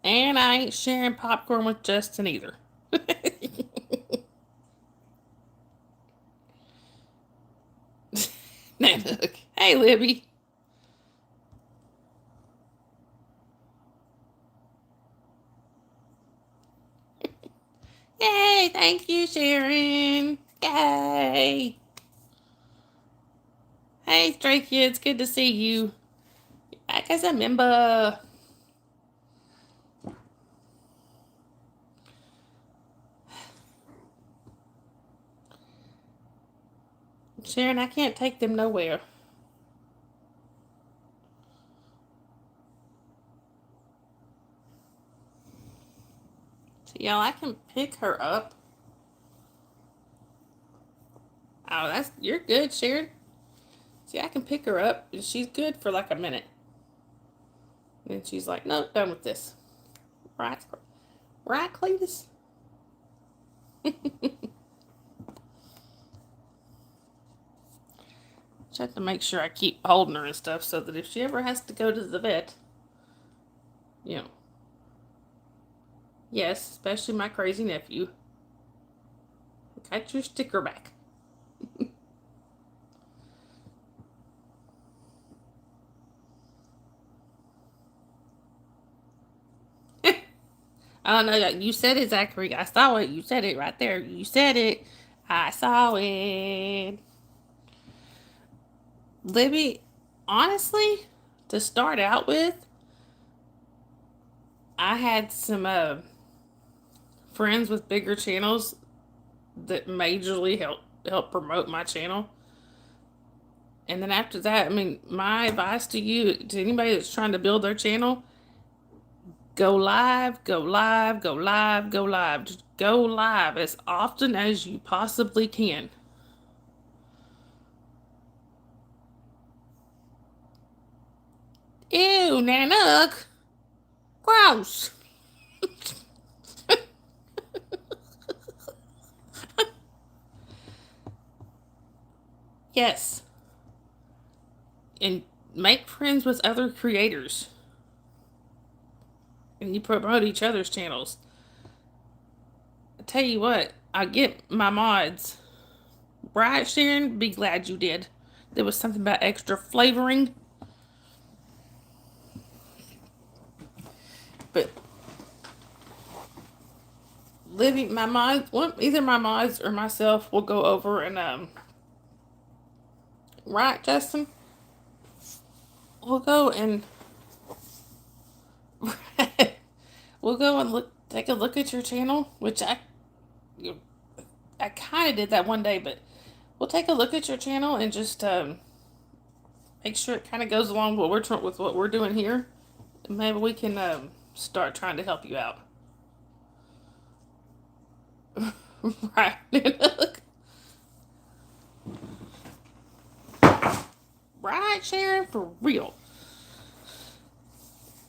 And I ain't sharing popcorn with Justin either. Nanook. Hey, Libby. Yay, thank you, Sharon. Yay. Hey, Stray Kids, good to see you. Back as a member. Sharon, I can't take them nowhere. So, y'all, I can pick her up. Oh, you're good, Sharon. See, I can pick her up, and she's good for like a minute. And then she's like, nope, done with this. Right, right, Cletus? Just have to make sure I keep holding her and stuff so that if she ever has to go to the vet, you know. Yes, especially my crazy nephew. Got your sticker back. Oh no, you said it, Zachary. I saw it. You said it right there. You said it. I saw it. Libby, honestly, to start out with, I had some friends with bigger channels that majorly help promote my channel. And then after that, I mean, my advice to you, to anybody that's trying to build their channel, go live, go live, go live, go live. Just go live as often as you possibly can. Ew, Nanook. Gross. Yes. And make friends with other creators. And you promote each other's channels. I tell you what, I get my mods. Right, Sharon? Be glad you did. There was something about extra flavoring. But living my mods, either my mods or myself will go over and right, Justin? We'll go and we'll go and take a look at your channel, which I kind of did that one day, but we'll take a look at your channel and just make sure it kind of goes along with what we're doing here. Maybe we can start trying to help you out. Right. Right, Sharon? For real.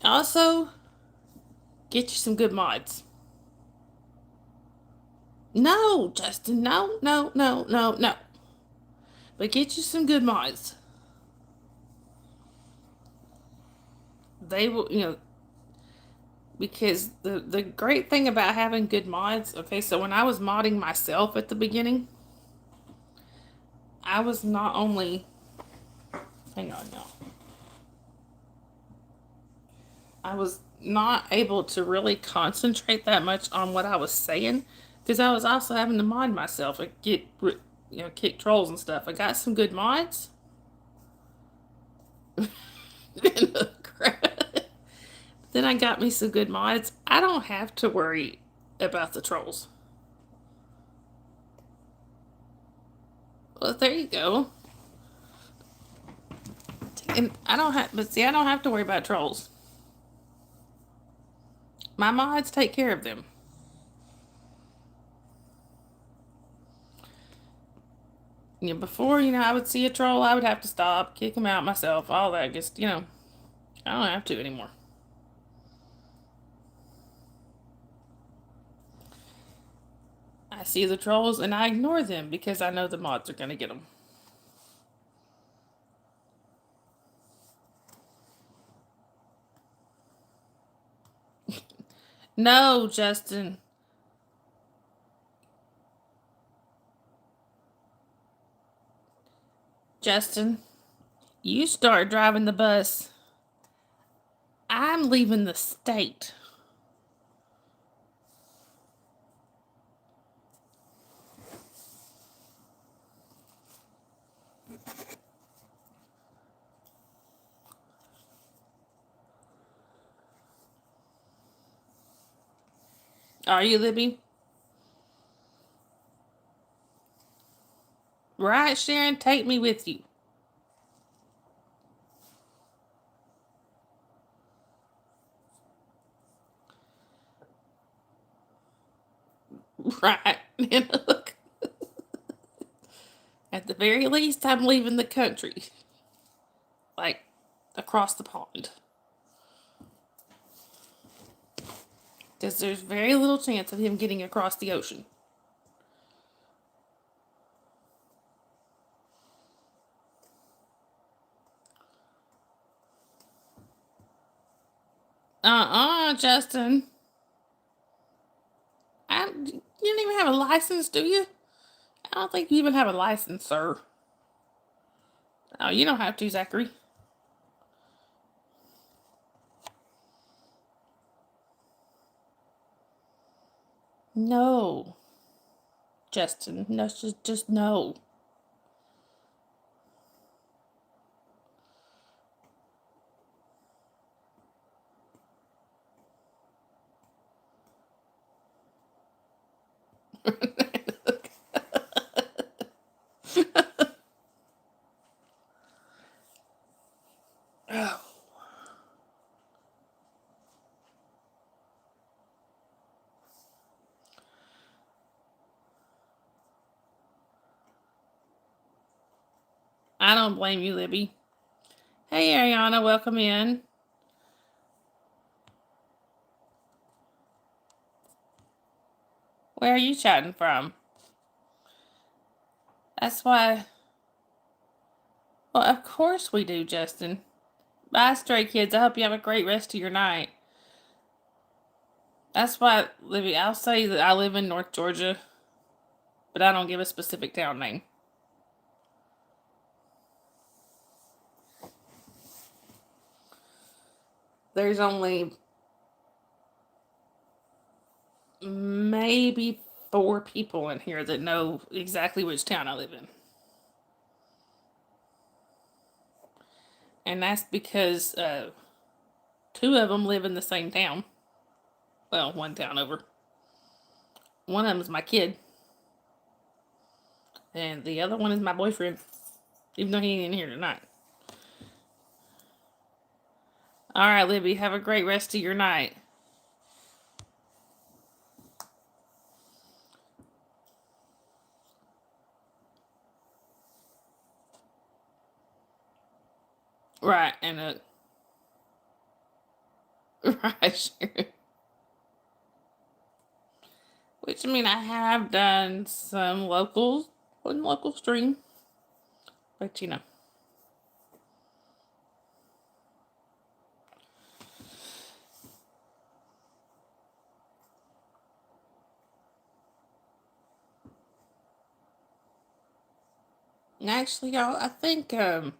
Also, get you some good mods. No, Justin, no, no, no, no, no. But get you some good mods. They will, because the great thing about having good mods, okay, so when I was modding myself at the beginning, I was not only, hang on now, I was not able to really concentrate that much on what I was saying because I was also having to mod myself and kick trolls and stuff. I got some good mods. Then I got me some good mods. I don't have to worry about the trolls. Well, there you go. And I don't have to worry about trolls. My mods take care of them. Before, I would see a troll, I would have to stop, kick him out myself, all that. Just, I don't have to anymore. I see the trolls and I ignore them because I know the mods are going to get them. No, Justin. Justin, you start driving the bus. I'm leaving the state. Are you, Libby? Right, Sharon? Take me with you. Right. At the very least, I'm leaving the country. Like, across the pond. Because there's very little chance of him getting across the ocean. Justin. You don't even have a license, do you? I don't think you even have a license, sir. Oh, you don't have to, Zachary. No. Justin, no, just no. Oh, I don't blame you, Libby. Hey, Ariana, welcome in. Where are you chatting from? That's why. Well, of course we do, Justin. Bye, Stray Kids. I hope you have a great rest of your night. That's why, Libby, I'll say that I live in North Georgia, but I don't give a specific town name. There's only maybe 4 people in here that know exactly which town I live in. And that's because 2 of them live in the same town. Well, 1 town over. One of them is my kid. And the other one is my boyfriend. Even though he ain't in here tonight. Alright, Libby, have a great rest of your night. Right, and right, sure. Which, I mean, I have done some local stream. But, you know. Actually, y'all, I think I'm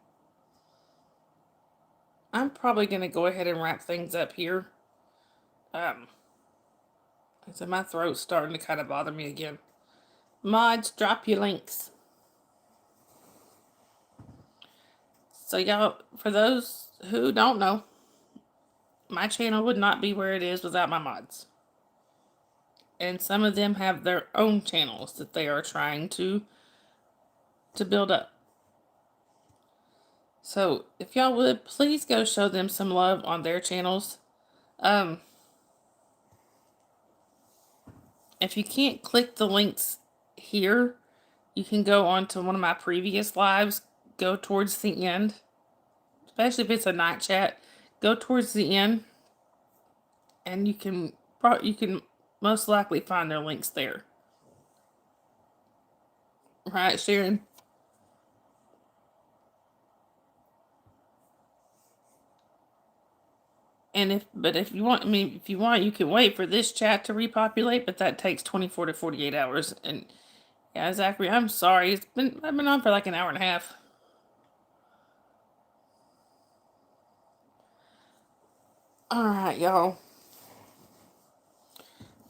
probably going to go ahead and wrap things up here. So my throat's starting to kind of bother me again. Mods, drop your links. So y'all, for those who don't know, my channel would not be where it is without my mods. And some of them have their own channels that they are trying to build up. So if y'all would, please go show them some love on their channels. If you can't click the links here, you can go on to one of my previous lives, go towards the end, especially if it's a night chat, go towards the end, and you can most likely find their links there. Right, Sharon? And if you want, you can wait for this chat to repopulate, but that takes 24 to 48 hours. And yeah, Zachary, I'm sorry. I've been on for like an hour and a half. All right, y'all.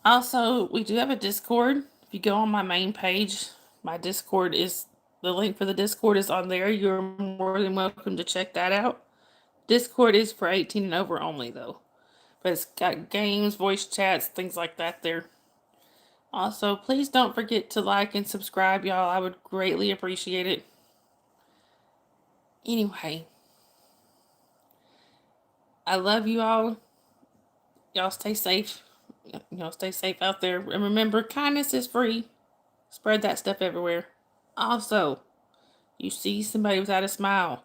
Also, we do have a Discord. If you go on my main page, my Discord is the link for the Discord is on there. You're more than welcome to check that out. Discord is for 18 and over only, though. But it's got games, voice chats, things like that there. Also, please don't forget to like and subscribe, y'all. I would greatly appreciate it. Anyway, I love you all. Y'all stay safe. Y'all stay safe out there. And remember, kindness is free. Spread that stuff everywhere. Also, you see somebody without a smile,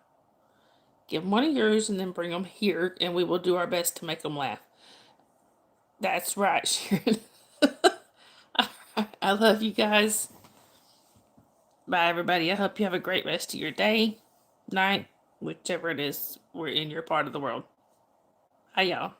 give them one of yours and then bring them here, and we will do our best to make them laugh. That's right, Sharon. I love you guys. Bye, everybody. I hope you have a great rest of your day, night, whichever it is we're in your part of the world. Hi, y'all.